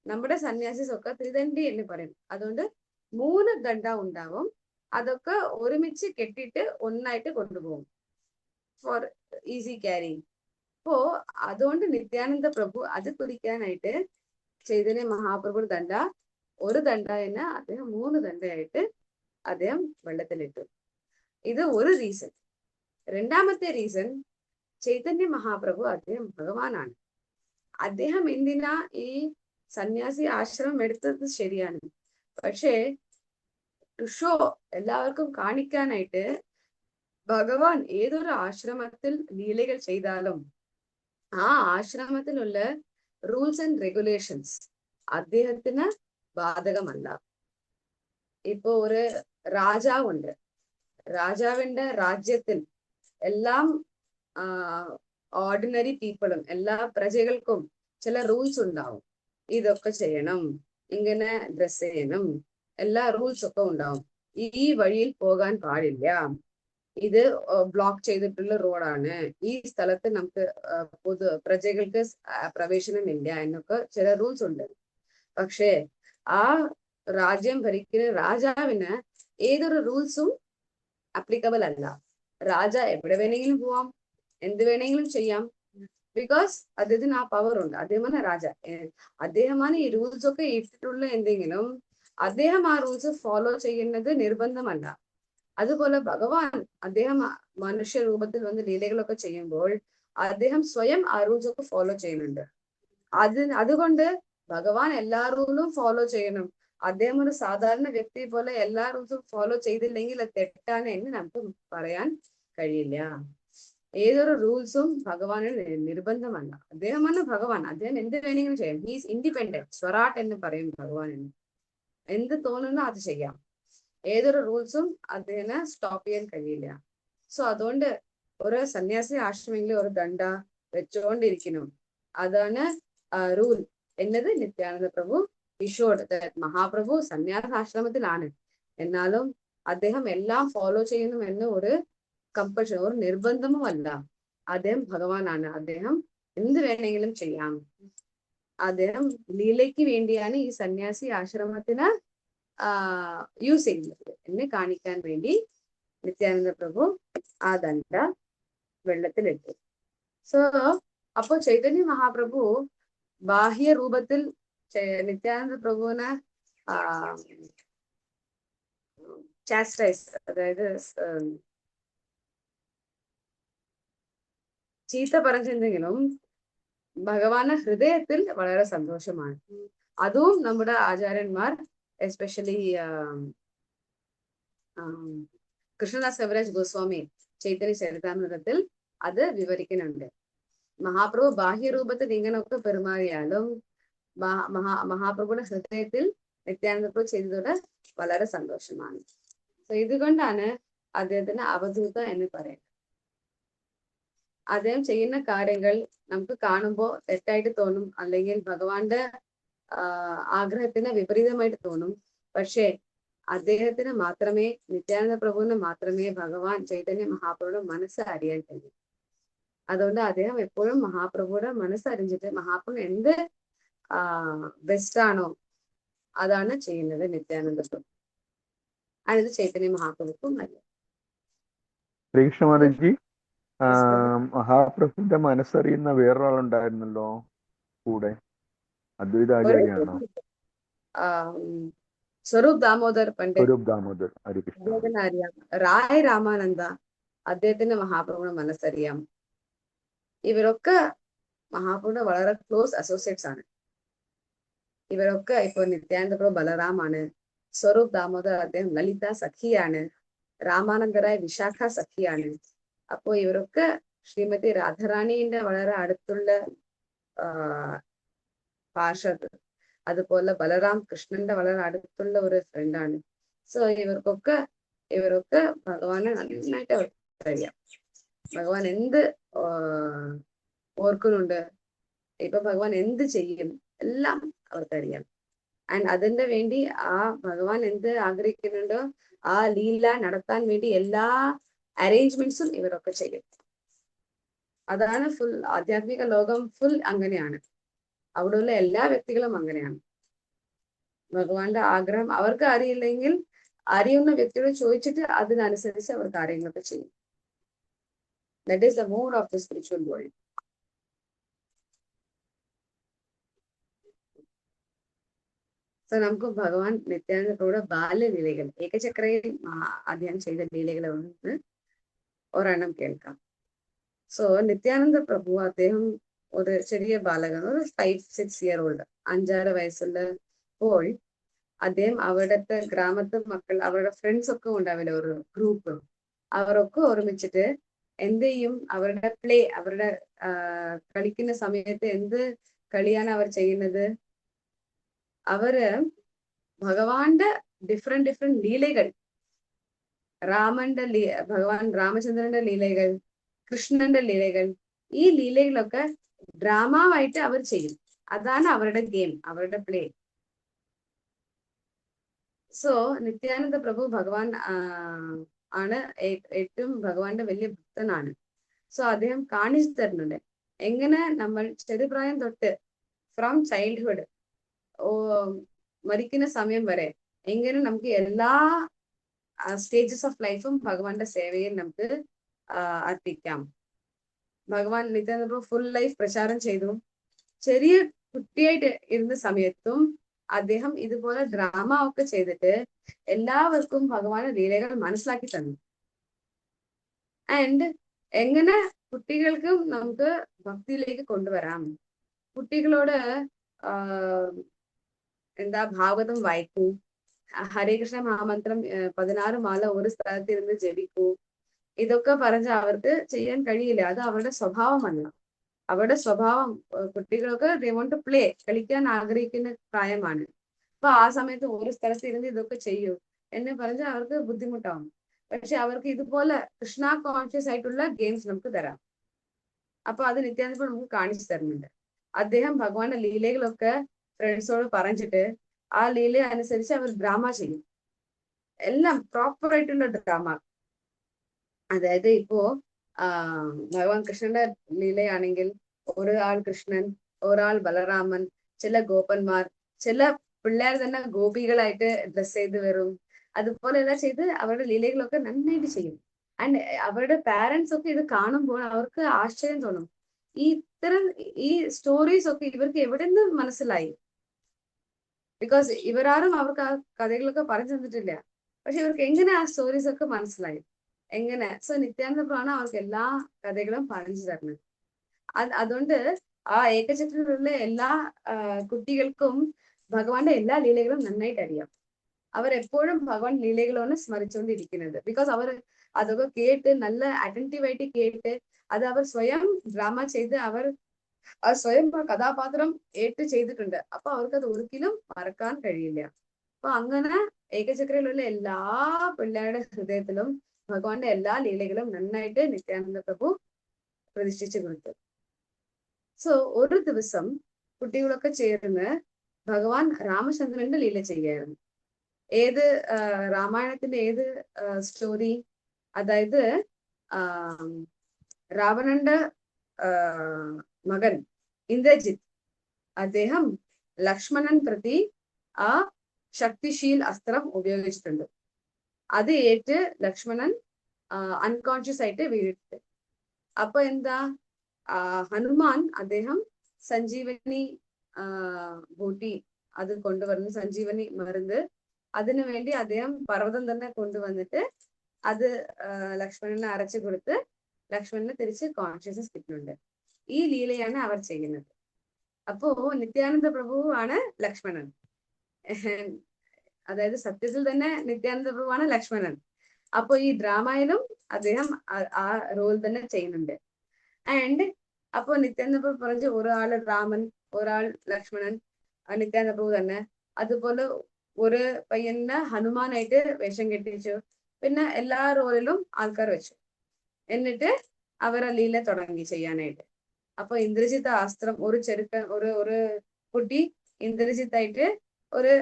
നമ്മുടെ സന്യാസീസ് ഒക്കെ ത്രിദണ്ഡി എന്ന് പറയും. അതുകൊണ്ട് 3 ദണ്ഡ ഉണ്ടാവും. അതൊക്കെ ഒരുമിച്ച് കെട്ടിയിട്ട് ഒന്നായിട്ട് കൊണ്ടുപോകും ഫോർ ഈസി ക്യാരിങ്. അപ്പോ അതുകൊണ്ട് നിത്യാനന്ദ പ്രഭു അത് കുറിക്കാനായിട്ട് ചൈതന്യ മഹാപ്രഭു ദണ്ഡ ഒരു ദണ്ഡ എന്ന് അദ്ദേഹം 3 ദണ്ഡയായിട്ട് അദ്ദേഹം വെള്ളത്തിലിട്ടു. ഇത് ഒരു റീസൺ. രണ്ടാമത്തെ റീസൺ, ചൈതന്യ മഹാപ്രഭു അദ്ദേഹം ഭഗവാനാണ്. അദ്ദേഹം എന്തിനാ ഈ സന്യാസി ആശ്രമം എടുത്തത് ശരിയാണ്. പക്ഷേ ഷോ എല്ലാവർക്കും കാണിക്കാനായിട്ട് ഭഗവാൻ ഏതൊരു ആശ്രമത്തിൽ ലീലകൾ ചെയ്താലും ആ ആശ്രമത്തിലുള്ള റൂൾസ് ആൻഡ് റെഗുലേഷൻസ് അദ്ദേഹത്തിന് ബാധകമല്ല. ഇപ്പോ ഒരു രാജാവുണ്ട്, രാജാവിന്റെ രാജ്യത്തിൽ എല്ലാം ഓർഡിനറി പീപ്പിളും എല്ലാ പ്രജകൾക്കും ചില റൂൾസ് ഉണ്ടാവും. ഇതൊക്കെ ചെയ്യണം, ഇങ്ങനെ ഡ്രസ് ചെയ്യണം, എല്ലാ റൂൾസ് ഒക്കെ ഉണ്ടാവും. ഈ വഴിയിൽ പോകാൻ പാടില്ല, ഇത് ബ്ലോക്ക് ചെയ്തിട്ടുള്ള റോഡാണ്, ഈ സ്ഥലത്ത് നമുക്ക് പ്രജകൾക്ക് പ്രവേശനമില്ല എന്നൊക്കെ ചില റൂൾസ് ഉണ്ട്. പക്ഷേ ആ രാജ്യം ഭരിക്കുന്ന രാജാവിന് ഏതൊരു റൂൾസും അപ്ലിക്കബിൾ അല്ല. രാജ എവിടെ വേണമെങ്കിലും പോവാം, എന്ത് വേണമെങ്കിലും ചെയ്യാം. ബിക്കോസ് അദ്ദേഹത്തിന് ആ പവർ ഉണ്ട്. അദ്ദേഹമാണ് രാജ. അദ്ദേഹമാണ് ഈ റൂൾസ് ഒക്കെ ഇട്ടിട്ടുള്ള എന്തെങ്കിലും അദ്ദേഹം ആ റൂൾസ് ഫോളോ ചെയ്യുന്നത് നിർബന്ധമല്ല. അതുപോലെ ഭഗവാൻ അദ്ദേഹം മനുഷ്യ രൂപത്തിൽ വന്ന് ലീലകളൊക്കെ ചെയ്യുമ്പോൾ അദ്ദേഹം സ്വയം ആ റൂൾസ് ഒക്കെ ഫോളോ ചെയ്യുന്നുണ്ട്. അതുകൊണ്ട് ഭഗവാൻ എല്ലാ റൂളും ഫോളോ ചെയ്യണം. അദ്ദേഹം ഒരു സാധാരണ വ്യക്തി പോലെ എല്ലാ റൂൾസും ഫോളോ ചെയ്തില്ലെങ്കിൽ അത് തെറ്റാണ് എന്ന് നമുക്ക് പറയാൻ കഴിയില്ല. ഏതൊരു റൂൾസും ഭഗവാന് നിർബന്ധമല്ല. അദ്ദേഹമാണ് ഭഗവാൻ. അദ്ദേഹം എന്ത് വേണമെങ്കിലും ചെയ്യാം. He's independent. സ്വരാട്ട് എന്ന് പറയും ഭഗവാനെന്ന്. എന്ത് തോന്നുന്നോ അത് ചെയ്യാം. ഏതൊരു റൂൾസും അദ്ദേഹത്തിന് സ്റ്റോപ്പ് ചെയ്യാൻ കഴിയില്ല. സോ അതുകൊണ്ട് ഒരു സന്യാസി ആശ്രമെങ്കിൽ ഒരു ദണ്ഡ വെച്ചുകൊണ്ടിരിക്കണം. അതാണ് റൂൾ എന്നത് നിത്യാനന്ദ പ്രഭു വിഷോഡ്. മഹാപ്രഭു സന്യാസാശ്രമത്തിലാണ്, എന്നാലും അദ്ദേഹം എല്ലാം ഫോളോ ചെയ്യുന്നു എന്ന ഒരു കമ്പൽഷൻ, ഒരു നിർബന്ധവുമല്ല. അദ്ദേഹം ഭഗവാനാണ്. അദ്ദേഹം എന്ത് വേണമെങ്കിലും ചെയ്യാം. അദ്ദേഹം ലീലയ്ക്ക് വേണ്ടിയാണ് ഈ സന്യാസി ആശ്രമത്തിന് യൂസ് ചെയ്യുന്നത് എന്ന് കാണിക്കാൻ വേണ്ടി നിത്യാനന്ദ പ്രഭു ആ ദണ്ഡ വെള്ളത്തിലിട്ടു. സോ അപ്പോ ചൈതന്യ മഹാപ്രഭു ബാഹ്യ രൂപത്തിൽ നിത്യാനന്ദ പ്രഭുവിനെ ചാസ്റ്റൈസ്, അതായത് ചീത്ത പറഞ്ഞെന്തെങ്കിലും ഭഗവാന് ഹൃദയത്തിൽ വളരെ സന്തോഷമാണ്. അതും നമ്മുടെ ആചാര്യന്മാർ എസ്പെഷ്യലി കൃഷ്ണദാസ് കവിരാജ് ഗോസ്വാമി ചൈതന്യ ചരിതാമൃതത്തിൽ അത് വിവരിക്കുന്നുണ്ട്. മഹാപ്രഭു ബാഹ്യരൂപത്തിൽ ഇങ്ങനെയൊക്കെ പെരുമാറിയാലും മഹാപ്രഭുയുടെ ഹൃദയത്തിൽ നിത്യാനന്ദ പ്രഭു ചെയ്തതോടെ വളരെ സന്തോഷമാണ്. സോ ഇതുകൊണ്ടാണ് അദ്ദേഹത്തിന് അവധൂത എന്ന് പറയാം. അദ്ദേഹം ചെയ്യുന്ന കാര്യങ്ങൾ നമുക്ക് കാണുമ്പോൾ തെറ്റായിട്ട് തോന്നും, അല്ലെങ്കിൽ ഭഗവാന്റെ ആഗ്രഹത്തിന് വിപരീതമായിട്ട് തോന്നും. പക്ഷേ അദ്ദേഹത്തിന് മാത്രമേ, നിത്യാനന്ദ പ്രഭുവിന് മാത്രമേ ഭഗവാൻ ചൈതന്യ മഹാപ്രഭുയുടെ മനസ്സ് അറിയാൻ കഴിയും. അതുകൊണ്ട് അദ്ദേഹം എപ്പോഴും മഹാപ്രഭുയുടെ മനസ്സറിഞ്ഞിട്ട് മഹാപ്രഭു എന്ത് ബെസ്റ്റ് ആണോ അതാണ് ചെയ്യുന്നത് നിത്യാനന്ദ പ്രഭു. അത് ചൈതന്യ മഹാപ്രഭുക്കും അറിയാം. ശ്രീകൃഷ്ണമാതാജി, മഹാപ്രഭുവിന്റെ മനസ്സറിയുന്ന വേറൊരാളുണ്ടായിരുന്നല്ലോ കൂടെ, അദ്വൈതാചാര്യാണോ? സ്വരൂപ് ദാമോദർ പണ്ഡിറ്റ്. സ്വരൂപ് ദാമോദർ, അദ്ദേഹത്തിന് അറിയാം. റായ് രാമാനന്ദ, അദ്ദേഹത്തിന് മഹാപ്രഭുവിന്റെ മനസ്സറിയാം. ഇവരൊക്കെ മഹാപ്രഭുവിന്റെ വളരെ ക്ലോസ് അസോസിയേറ്റ്സ് ആണ്. ഇവരൊക്കെ ഇപ്പൊ നിത്യാനന്ദ പ്രഭു ബലറാമാണ്, സ്വരൂപ് ദാമോദർ അദ്ദേഹം ലളിത സഖിയാണ്, രാമാനന്ദറായ് വിശാഖ സഖിയാണ്. അപ്പോ ഇവരൊക്കെ ശ്രീമതി രാധാറാണിയുടെ വളരെ അടുത്തുള്ള പാർഷദ്, അതുപോലെ ബലറാം കൃഷ്ണന്റെ വളരെ അടുത്തുള്ള ഒരു ഫ്രണ്ടാണ്. സോ ഇവരൊക്കെ ഭഗവാനെ നന്നായിട്ട് അവർക്ക് അറിയാം. ഭഗവാൻ എന്ത് ഓർക്കുന്നുണ്ട്, ഇപ്പൊ ഭഗവാൻ എന്ത് ചെയ്യും, എല്ലാം അവർക്കറിയാം. ആൻഡ് അതിന്റെ വേണ്ടി ആ ഭഗവാൻ എന്ത് ആഗ്രഹിക്കുന്നുണ്ടോ ആ ലീല നടത്താൻ വേണ്ടി എല്ലാ അറേഞ്ച്മെന്റ്സും ഇവരൊക്കെ ചെയ്യും. അതാണ് ഫുൾ ആധ്യാത്മിക ലോകം ഫുൾ അങ്ങനെയാണ്. അവിടെയുള്ള എല്ലാ വ്യക്തികളും അങ്ങനെയാണ്. ഭഗവാന്റെ ആഗ്രഹം അവർക്ക് അറിയില്ലെങ്കിൽ അറിയുന്ന വ്യക്തിയോട് ചോദിച്ചിട്ട് അതിനനുസരിച്ച് അവർ കാര്യങ്ങളൊക്കെ ചെയ്യും. That is the mood off the spiritual world. So നമുക്ക് ഭഗവാൻ നിത്യാനന്ദ പ്രഭുയുടെ ബാല്യലീലകൾ, ഏകചക്രയിൽ അദ്ദേഹം ചെയ്ത ലീലകളെ ഒന്ന് ഒരെണ്ണം കേൾക്കാം. സോ നിത്യാനന്ദ പ്രഭു അദ്ദേഹം ഒരു ചെറിയ ബാലകൻ, ഒരു 5-6 year old, 5-6 വയസ്സുള്ളപ്പോൾ അദ്ദേഹം അവിടുത്തെ ഗ്രാമത്തെ മക്കൾ, അവരുടെ ഫ്രണ്ട്സ് ഒക്കെ ഉണ്ടാവില്ല, ഒരു ഗ്രൂപ്പ്, അവരൊക്കെ ഒരുമിച്ചിട്ട് എന്ത് ചെയ്യും, അവരുടെ പ്ലേ, അവരുടെ കളിക്കുന്ന സമയത്ത് എന്ത് കളിയാണ് അവർ ചെയ്യുന്നത്, അവര് ഭഗവാന്റെ ഡിഫറെന്റ് ലീലകൾ, ഭഗവാൻ രാമചന്ദ്രന്റെ ലീലകൾ, കൃഷ്ണന്റെ ലീലകൾ, ഈ ലീലകളൊക്കെ ഡ്രാമാവായിട്ട് അവർ ചെയ്യും. അതാണ് അവരുടെ ഗെയിം, അവരുടെ പ്ലേ. സോ നിത്യാനന്ദ പ്രഭു ഭഗവാൻ ആണ് ഏറ്റവും ഭഗവാന്റെ വലിയ ഭക്തനാണ്. സോ അദ്ദേഹം കാണിച്ചു തരുന്നുണ്ട് എങ്ങനെ നമ്മൾ ചെറുപ്രായം തൊട്ട് ഫ്രം ചൈൽഡ്ഹുഡ് മരിക്കുന്ന സമയം വരെ എങ്ങനെ നമുക്ക് എല്ലാ സ്റ്റേജസ് ഓഫ് ലൈഫും ഭഗവാന്റെ സേവയിൽ നമുക്ക് അർപ്പിക്കാം. ഭഗവാൻ നിത്യാനന്ദ പ്രഭു ഫുൾ ലൈഫ് പ്രചാരം ചെയ്തു. ചെറിയ കുട്ടിയായിട്ട് ഇരുന്ന സമയത്തും അദ്ദേഹം ഇതുപോലെ ഡ്രാമ ഒക്കെ ചെയ്തിട്ട് എല്ലാവർക്കും ഭഗവാന്റെ ലീലകൾ മനസ്സിലാക്കി തന്നു. ആൻഡ് എങ്ങനെ കുട്ടികൾക്കും നമുക്ക് ഭക്തിയിലേക്ക് കൊണ്ടുവരാം, കുട്ടികളോട് ഭാഗവതം വായിക്കൂ, ഹരേ കൃഷ്ണ മഹാമന്ത്രം 16 മാല ഒരു സ്ഥലത്തിരുന്ന് ജപിക്കൂ, ഇതൊക്കെ പറഞ്ഞ് അവർക്ക് ചെയ്യാൻ കഴിയില്ല. അത് അവരുടെ സ്വഭാവമല്ല. അവരുടെ സ്വഭാവം കുട്ടികൾക്ക് ദേ വോണ്ട് ടു പ്ലേ, കളിക്കാൻ ആഗ്രഹിക്കുന്ന പ്രായമാണ്. അപ്പൊ ആ സമയത്ത് ഒരു സ്ഥലത്ത് ഇരുന്ന് ഇതൊക്കെ ചെയ്യൂ എന്ന് പറഞ്ഞ് അവർക്ക് ബുദ്ധിമുട്ടാവും. പക്ഷെ അവർക്ക് ഇതുപോലെ കൃഷ്ണ കോൺഷ്യസ് ആയിട്ടുള്ള ഗെയിംസ് നമുക്ക് തരാം. അപ്പൊ അത് നിത്യാനന്ദ നമുക്ക് കാണിച്ചു തരുന്നുണ്ട്. അദ്ദേഹം ഭഗവാന്റെ ലീലകളൊക്കെ ഫ്രണ്ട്സോട് പറഞ്ഞിട്ട് ആ ലീല അനുസരിച്ച് അവർ ഡ്രാമ ചെയ്യും, എല്ലാം പ്രോപ്പർ ആയിട്ടുള്ള ഡ്രാമ. അതായത് ഇപ്പോ ഭഗവാൻ കൃഷ്ണന്റെ ലീലയാണെങ്കിൽ ഒരാൾ കൃഷ്ണൻ, ഒരാൾ ബലരാമൻ, ചില ഗോപന്മാർ, ചില പിള്ളേർ തന്നെ ഗോപികളായിട്ട് ഡ്രസ് ചെയ്ത് വരും. അതുപോലെ എല്ലാം ചെയ്ത് അവരുടെ ലീലകളൊക്കെ നന്നായിട്ട് ചെയ്യും. ആൻഡ് അവരുടെ പാരന്റ്സ് ഒക്കെ ഇത് കാണുമ്പോൾ അവർക്ക് ആശ്ചര്യം തോന്നും. ഈ സ്റ്റോറീസ് ഒക്കെ ഇവർക്ക് എവിടെ നിന്ന് മനസ്സിലായി? ബിക്കോസ് ഇവരാരും അവർക്ക് ആ കഥകളൊക്കെ പറഞ്ഞു തന്നിട്ടില്ല. പക്ഷെ ഇവർക്ക് എങ്ങനെ ആ സ്റ്റോറീസ് ഒക്കെ മനസ്സിലായി, എങ്ങനെ? സോ നിത്യാനന്ദ പ്രഭുവാണ് അവർക്ക് എല്ലാ കഥകളും പറഞ്ഞു തരുന്നത്. അതുകൊണ്ട് ആ ഏകചക്രത്തിലുള്ള എല്ലാ കുട്ടികൾക്കും ഭഗവാന്റെ എല്ലാ ലീലകളും നന്നായിട്ട് അറിയാം. അവരെപ്പോഴും ഭഗവാൻ ലീലകളാണ് സ്മരിച്ചുകൊണ്ടിരിക്കുന്നത്. ബിക്കോസ് അവർ അതൊക്കെ കേട്ട് നല്ല അറ്റന്റീവായിട്ട് കേട്ട് അത് അവർ സ്വയം ഡ്രാമ ചെയ്ത് അവർ സ്വയം കഥാപാത്രം ഏറ്റ് ചെയ്തിട്ടുണ്ട്. അപ്പൊ അവർക്ക് അത് ഒരിക്കലും മറക്കാൻ കഴിയില്ല. അപ്പൊ അങ്ങനെ ഏകചക്രയിലുള്ള എല്ലാ പിള്ളേരുടെ ഹൃദയത്തിലും ഭഗവാന്റെ എല്ലാ ലീലകളും നന്നായിട്ട് നിത്യാനന്ദ പ്രഭു പ്രതിഷ്ഠിച്ചു കൊടുത്തു. സോ ഒരു ദിവസം കുട്ടികളൊക്കെ ചേർന്ന് ഭഗവാൻ രാമചന്ദ്രന്റെ ലീല ചെയ്യായിരുന്നു. ഏത് രാമായണത്തിന്റെ ഏത് സ്റ്റോറി? അതായത് രാവണന്റെ മകൻ ഇന്ദ്രജിത്ത് അദ്ദേഹം ലക്ഷ്മണൻ പ്രതി ആ ശക്തിശീൽ അസ്ത്രം ഉപയോഗിച്ചിട്ടുണ്ട്. അത് ഏറ്റ് ലക്ഷ്മണൻ അൺകോൺഷ്യസ് ആയിട്ട് വീണിട്ട്. അപ്പൊ എന്താ, ഹനുമാൻ അദ്ദേഹം സഞ്ജീവനി ബൂട്ടി അത് കൊണ്ടുവരുന്നു, സഞ്ജീവനി മരുന്ന്. അതിനു വേണ്ടി അദ്ദേഹം പർവ്വതം തന്നെ കൊണ്ടുവന്നിട്ട് അത് ലക്ഷ്മണനെ അരച്ചു കൊടുത്ത് ലക്ഷ്മണനെ തിരിച്ച് കോൺഷ്യസ്നസ് കിട്ടുന്നുണ്ട്. ഈ ലീലയാണ് അവർ ചെയ്യുന്നത്. അപ്പോ നിത്യാനന്ദ പ്രഭുവാണ് ലക്ഷ്മണൻ. അതായത് സത്യത്തിൽ തന്നെ നിത്യാനന്ദ പ്രഭുവാണ് ലക്ഷ്മണൻ. അപ്പൊ ഈ ഡ്രാമയിലും അദ്ദേഹം ആ റോൾ തന്നെ ചെയ്യുന്നുണ്ട്. ആൻഡ് അപ്പൊ നിത്യാനന്ദ പ്രഭു പറഞ്ഞു, ഒരാള് രാമൻ, ഒരാൾ ലക്ഷ്മണൻ, നിത്യാനന്ദ പ്രഭു തന്നെ. അതുപോലെ ഒരു പയ്യനെ ഹനുമാനായിട്ട് വേഷം കെട്ടിച്ചു. പിന്നെ എല്ലാ റോളിലും ആൾക്കാർ വെച്ചു. എന്നിട്ട് അവരെ ലീല തുടങ്ങി ചെയ്യാനായിട്ട്. അപ്പൊ ഇന്ദ്രജിത്ത് അസ്ത്രം, ഒരു ചെറുക്കൻ, ഒരു കുട്ടി ഇന്ദ്രജിത്തായിട്ട് ഒരു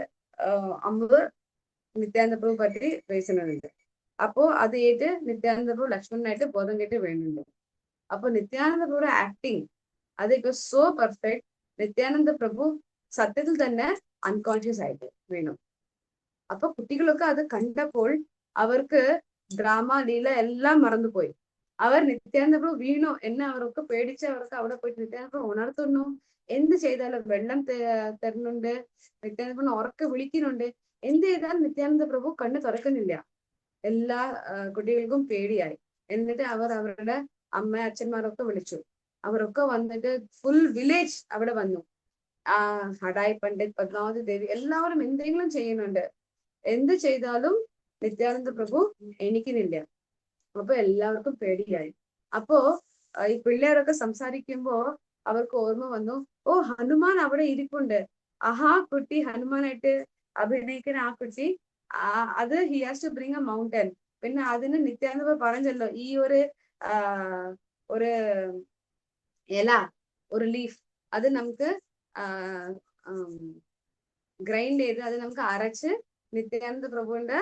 അമ്പ് നിത്യാനന്ദ പ്രഭു പറ്റി പേശുന്നുണ്ട്. അപ്പോ അത് ഏറ്റ് നിത്യാനന്ദ പ്രഭു ലക്ഷ്മണനായിട്ട് ബോധം കെട്ടി വീഴുന്നുണ്ട്. അപ്പൊ നിത്യാനന്ദ പ്രഭുയുടെ ആക്ടിങ് അത് it was so perfect. Nityananda Prabhu സത്യത്തിൽ തന്നെ അൺകോൺഷ്യസ് ആയിട്ട് വീണു. അപ്പൊ കുട്ടികളൊക്കെ അത് കണ്ടപ്പോൾ അവർക്ക് ഡ്രാമ ലീല എല്ലാം മറന്നുപോയി. അവർ നിത്യാനന്ദ പ്രഭു വീണു എന്നെ അവർക്ക് പേടിച്ച് അവർക്ക് അവിടെ പോയിട്ട് നിത്യാനന്ദ പ്രഭു ഉണർത്തുന്നു. എന്ത് ചെയ്താലും വെള്ളം തരുന്നുണ്ട്, നിത്യാനന്ദ പ്രഭു ഉറക്കെ വിളിക്കുന്നുണ്ട്. എന്ത് ചെയ്താലും നിത്യാനന്ദ പ്രഭു കണ്ണ് തുറക്കുന്നില്ല. എല്ലാ കുട്ടികൾക്കും പേടിയായി. എന്നിട്ട് അവർ അവരുടെ അമ്മ അച്ഛന്മാരൊക്കെ വിളിച്ചു. അവരൊക്കെ വന്നിട്ട് ഫുൾ വില്ലേജ് അവിടെ വന്നു. ഹടായ് പണ്ഡിറ്റ്, പത്മാവതി ദേവി എല്ലാവരും എന്തെങ്കിലും ചെയ്യുന്നുണ്ട്. എന്ത് ചെയ്താലും നിത്യാനന്ദ പ്രഭു എണീക്കുന്നില്ല. അപ്പൊ എല്ലാവർക്കും പേടിയായി. അപ്പോ ഈ പിള്ളേരൊക്കെ സംസാരിക്കുമ്പോ അവർക്ക് ഓർമ്മ വന്നു, ഓ ഹനുമാൻ അവിടെ ഇരിപ്പുണ്ട്, കുട്ടി ഹനുമാനായിട്ട് അഭിനയിക്കുന്ന ആ കുട്ടി, അത് he has to bring a mountain. പിന്നെ അതിന് നിത്യാനന്ദ പ്രഭു പറഞ്ഞല്ലോ, ഈ ഒരു ഇല, ഒരു ലീഫ്, അത് നമുക്ക് ഗ്രൈൻഡ് ചെയ്ത് അത് നമുക്ക് അരച്ച് നിത്യാനന്ദ പ്രഭുവിന്റെ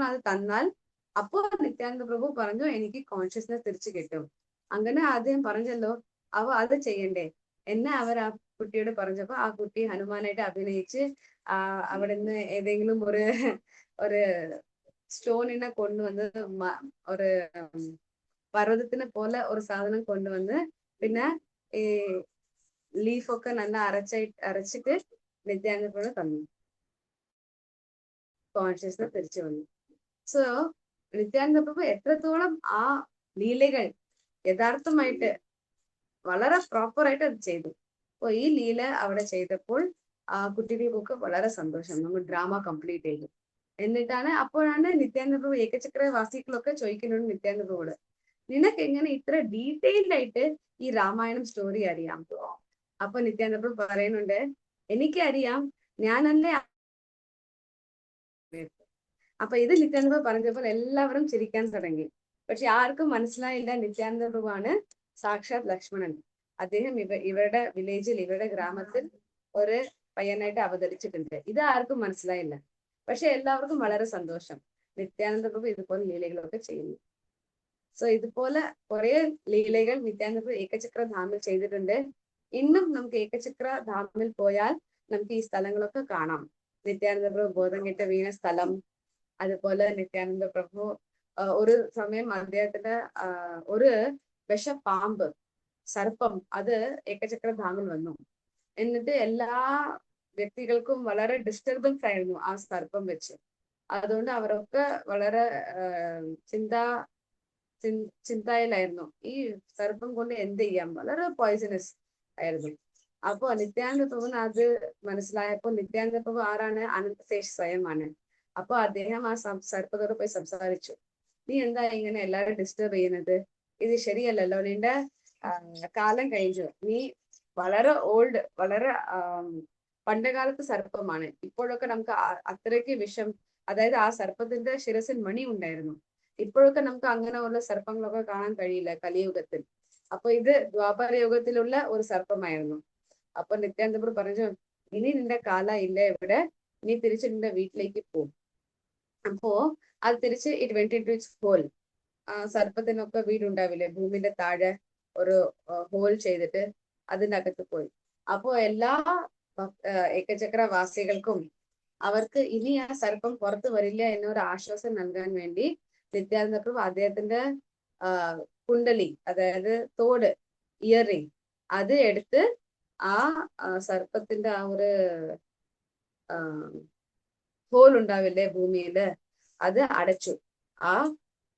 അത് തന്നാൽ അപ്പോ നിത്യാനന്ദ പ്രഭു പറഞ്ഞു എനിക്ക് കോൺഷ്യസ്നെസ് തിരിച്ചു കിട്ടും. അങ്ങനെ ആദ്യം പറഞ്ഞല്ലോ, അത് ചെയ്യണ്ടേ എന്നെ അവർ ആ കുട്ടിയോട് പറഞ്ഞപ്പോ ആ കുട്ടി ഹനുമാനായിട്ട് അഭിനയിച്ച് അവിടെ നിന്ന് ഏതെങ്കിലും ഒരു സ്റ്റോണിനെ കൊണ്ടുവന്ന് ഒരു പർവ്വതത്തിനെ പോലെ ഒരു സാധനം കൊണ്ടുവന്ന് പിന്നെ ഈ ലീഫൊക്കെ നല്ല അരച്ചിട്ട് നിത്യാനന്ദ പ്രഭു തന്നു. കോൺഷ്യസ്നെസ് തിരിച്ചു വന്നു. സോ നിത്യാനന്ദ പ്രഭു എത്രത്തോളം ആ ലീലകൾ യഥാർത്ഥമായിട്ട് വളരെ പ്രോപ്പറായിട്ട് അത് ചെയ്തു. അപ്പൊ ഈ ലീല അവിടെ ചെയ്തപ്പോൾ ആ കുട്ടികൾക്കൊക്കെ വളരെ സന്തോഷം. നമ്മൾ ഡ്രാമ കംപ്ലീറ്റ് ചെയ്തു. എന്നിട്ടാണ് അപ്പോഴാണ് നിത്യാനന്ദ പ്രഭു ഏകചക്ര വാസികളൊക്കെ ചോദിക്കുന്നുണ്ട് നിത്യാനന്ദ പ്രഭുவோട്, നിനക്ക് എങ്ങനെ ഇത്ര ഡീറ്റെയിൽഡ് ആയിട്ട് ഈ രാമായണം സ്റ്റോറി അറിയാം? അപ്പൊ നിത്യാനന്ദ പ്രഭു പറയുന്നുണ്ട്, എനിക്കറിയാം, ഞാനല്ലേ. അപ്പൊ ഇത് നിത്യാനന്ദ പ്രഭു പറഞ്ഞപ്പോൾ എല്ലാവരും ചിരിക്കാൻ തുടങ്ങി. പക്ഷെ ആർക്കും മനസ്സിലായില്ല നിത്യാനന്ദ പ്രഭുവാണ് സാക്ഷാത് ലക്ഷ്മണൻ. അദ്ദേഹം ഇവരുടെ വില്ലേജിൽ, ഇവരുടെ ഗ്രാമത്തിൽ ഒരു പയ്യനായിട്ട് അവതരിച്ചിട്ടുണ്ട്. ഇത് ആർക്കും മനസ്സിലായില്ല. പക്ഷെ എല്ലാവർക്കും വളരെ സന്തോഷം, നിത്യാനന്ദ പ്രഭു ഇതുപോലെ ലീലകളൊക്കെ ചെയ്യുന്നു. സോ ഇതുപോലെ കുറെ ലീലകൾ നിത്യാനന്ദ പ്രഭു ഏകചക്ര ധാമിൽ ചെയ്തിട്ടുണ്ട്. ഇന്നും നമുക്ക് ഏകചക്ര ധാമിൽ പോയാൽ നമുക്ക് ഈ സ്ഥലങ്ങളൊക്കെ കാണാം. നിത്യാനന്ദ പ്രഭു ബോധം കെട്ട വീണ സ്ഥലം, അതുപോലെ നിത്യാനന്ദ പ്രഭു ഒരു സമയം അദ്ദേഹത്തിന്റെ ഒരു വിഷപ്പാമ്പ്, സർപ്പം, അത് ഏകചക്ര ധാമിൽ വന്നു. എന്നിട്ട് എല്ലാ വ്യക്തികൾക്കും വളരെ ഡിസ്റ്റർബൻസ് ആയിരുന്നു ആ സർപ്പം വെച്ച്. അതുകൊണ്ട് അവരൊക്കെ വളരെ ചിന്തയിലായിരുന്നു, ഈ സർപ്പം കൊണ്ട് എന്ത് ചെയ്യാം, വളരെ പോയിസണസ് ആയിരുന്നു. അപ്പൊ നിത്യാനന്ദ പ്രഭുവിന് അത് മനസ്സിലായപ്പോൾ, നിത്യാനന്ദ പ്രഭു ആരാണ്? അനന്തശേഷി സ്വയമാണ്. അപ്പൊ അദ്ദേഹം ആ സർപ്പത്തോട് പോയി സംസാരിച്ചു, നീ എന്താ ഇങ്ങനെ എല്ലാവരും ഡിസ്റ്റർബ് ചെയ്യുന്നത്? ഇത് ശരിയല്ലല്ലോ, നിന്റെ കാലം കഴിഞ്ഞു, നീ വളരെ ഓൾഡ്, വളരെ പണ്ടുകാലത്ത് സർപ്പമാണ്. ഇപ്പോഴൊക്കെ നമുക്ക് അത്രയ്ക്ക് വിഷം അതായത് ആ സർപ്പത്തിന്റെ ശിരസിൽ മണി ഉണ്ടായിരുന്നു. ഇപ്പോഴൊക്കെ നമുക്ക് അങ്ങനെയുള്ള സർപ്പങ്ങളൊക്കെ കാണാൻ കഴിയില്ല കലിയുഗത്തിൽ. അപ്പൊ ഇത് ദ്വാപര യുഗത്തിലുള്ള ഒരു സർപ്പമായിരുന്നു. അപ്പൊ നിത്യാനന്ദ പ്രഭു പറഞ്ഞു, ഇനി നിന്റെ കാല ഇല്ല ഇവിടെ, നീ തിരിച്ച് നിന്റെ വീട്ടിലേക്ക് പോകും. അപ്പോ അത് തിരിച്ച് it went into its hole. സർപ്പത്തിനൊക്കെ വീടുണ്ടാവില്ലേ, ഭൂമിന്റെ താഴെ ഒരു ഹോൾ ചെയ്തിട്ട് അതിന്റെ അകത്ത് പോയി. അപ്പോ എല്ലാ ഏകചക്രവാസികൾക്കും അവർക്ക് ഇനി ആ സർപ്പം പുറത്തു വരില്ല എന്നൊരു ആശ്വാസം നൽകാൻ വേണ്ടി നിത്യാനന്ദ പ്രഭു അദ്ദേഹത്തിന്റെ കുണ്ടലി, അതായത് തോട്, ഇയറിംഗ്, അത് എടുത്ത് ആ സർപ്പത്തിന്റെ ആ ഒരു ഹോൾ ഉണ്ടാവില്ലേ ഭൂമിയില്, അത് അടച്ചു ആ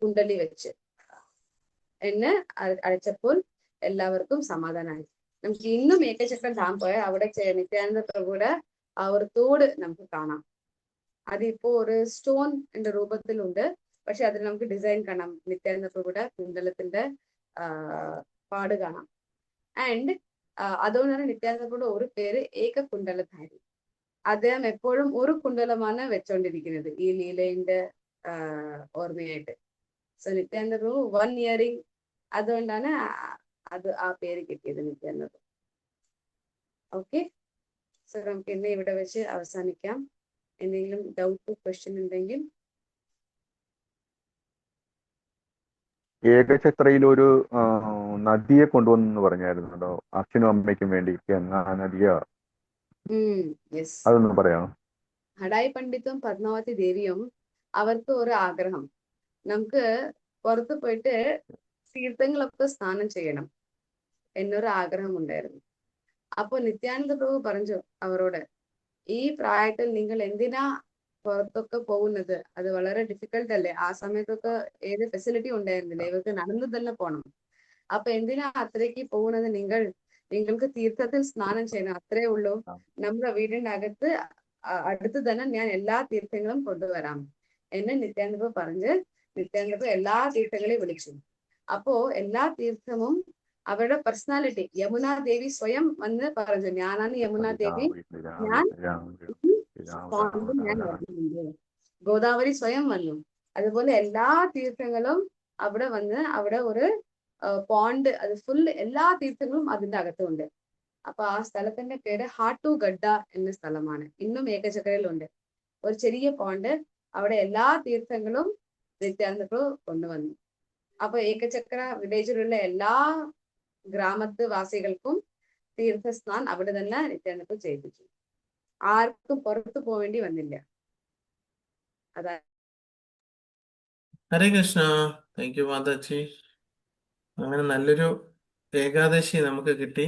കുണ്ടലി വെച്ച്. എന്ന് അടച്ചപ്പോൾ എല്ലാവർക്കും സമാധാനമായി. നമുക്ക് ഇന്നും ഏകചക്ര ഡാം പോയാൽ അവിടെ നിത്യാനന്ദ പ്രഭുയുടെ ആ ഒരു തോട് നമുക്ക് കാണാം. അതിപ്പോ ഒരു സ്റ്റോൺ എന്റെ രൂപത്തിലുണ്ട്. പക്ഷെ അതിൽ നമുക്ക് ഡിസൈൻ കാണാം, നിത്യാനന്ദ പ്രഭുയുടെ കുണ്ടലത്തിന്റെ പാട് കാണാം. ആൻഡ് അതുകൊണ്ടാണ് നിത്യാനന്ദ പ്രഭുയുടെ ഒരു പേര് ഏക കുണ്ടലധാരി. അദ്ദേഹം എപ്പോഴും ഒരു കുണ്ടലമാണ് വെച്ചോണ്ടിരിക്കുന്നത് ഈ ലീലയുടെ ഓർമ്മയായിട്ട്. സോ നിത്യാനന്ദ പ്രഭു 1 ഇയറിംഗ്, അതുകൊണ്ടാണ് അത് ആ പേര് കിട്ടിയത് നിത്യാനന്ദ പ്രഭു. ഓക്കെ, സോ നമുക്ക് ഇന്ന് ഇവിടെ വെച്ച് അവസാനിക്കാം. എന്തെങ്കിലും ഡൗട്ട് ക്വസ്റ്റ്യൻ ഉണ്ടെങ്കിൽ. ഏകഛത്രയിൽ ഒരു നദിയെ കൊണ്ടുവന്നു പറഞ്ഞായിരുന്നല്ലോ അച്ഛനും അമ്മയ്ക്കും വേണ്ടി, ഗംഗാ നദിയോ? അതൊന്ന് പറയാമോ? ഹഡായി പണ്ഡിത്തും പത്മാവതി ദേവിയും അവർക്ക് ഒരു ആഗ്രഹം, നമുക്ക് പുറത്ത് പോയിട്ട് തീർത്ഥങ്ങളൊക്കെ സ്നാനം ചെയ്യണം എന്നൊരു ആഗ്രഹം ഉണ്ടായിരുന്നു. അപ്പൊ നിത്യാനന്ദ പ്രഭു പറഞ്ഞു അവരോട്, ഈ പ്രായത്തിൽ നിങ്ങൾ എന്തിനാ പുറത്തൊക്കെ പോകുന്നത്? അത് വളരെ ഡിഫിക്കൽട്ട് അല്ലേ? ആ സമയത്തൊക്കെ ഏത് ഫെസിലിറ്റി ഉണ്ടായിരുന്നില്ല, ഇവർക്ക് നടന്നു തന്നെ പോണം. അപ്പൊ എന്തിനാ അത്രയ്ക്ക് പോകുന്നത്? നിങ്ങൾക്ക് തീർത്ഥത്തിൽ സ്നാനം ചെയ്യണം, അത്രേ ഉള്ളൂ. നമ്മുടെ വീടിന്റെ അടുത്ത് തന്നെ ഞാൻ എല്ലാ തീർത്ഥങ്ങളും കൊണ്ടുവരാം എന്ന് നിത്യാനന്ദ പ്രഭു പറഞ്ഞ് നിത്യാനന്ദ പ്രഭു എല്ലാ തീർത്ഥങ്ങളെയും വിളിച്ചു. അപ്പോ എല്ലാ തീർത്ഥവും അവരുടെ പേഴ്സണാലിറ്റി, യമുനാ ദേവി സ്വയം വന്ന് പറഞ്ഞു, ഞാനാണ് യമുനാ ദേവി, ഞാൻ വരുന്നുണ്ട്. ഗോദാവരി സ്വയം വന്നു. അതുപോലെ എല്ലാ തീർത്ഥങ്ങളും അവിടെ വന്ന് അവിടെ ഒരു പോണ്ട്, അത് ഫുൾ എല്ലാ തീർത്ഥങ്ങളും അതിന്റെ അകത്തുണ്ട്. അപ്പൊ ആ സ്ഥലത്തിന്റെ പേര് ഹാട്ടു ഗഡ്ഡ എന്ന സ്ഥലമാണ്. ഇന്നും ഏകചക്രയിലുണ്ട് ഒരു ചെറിയ പോണ്ട്. അവിടെ എല്ലാ തീർത്ഥങ്ങളും നിത്യാനന്ദ പ്രഭു കൊണ്ടുവന്നു. അപ്പൊ ഏകചക്ര വില്ലേജിലുള്ള എല്ലാ ഗ്രാമത്ത് വാസികൾക്കും തീർത്ഥസ്നാൻ അവിടെ തന്നെ നിത്യാനന്ദ പ്രഭു ചെയ്യിപ്പിച്ചു. ആർക്കും പുറത്തു പോവേണ്ടി വന്നില്ല. അതാ. ഹരേ കൃഷ്ണ. Thank you Mataji. അങ്ങനെ നല്ലൊരു ഏകാദശി നമുക്ക് കിട്ടി.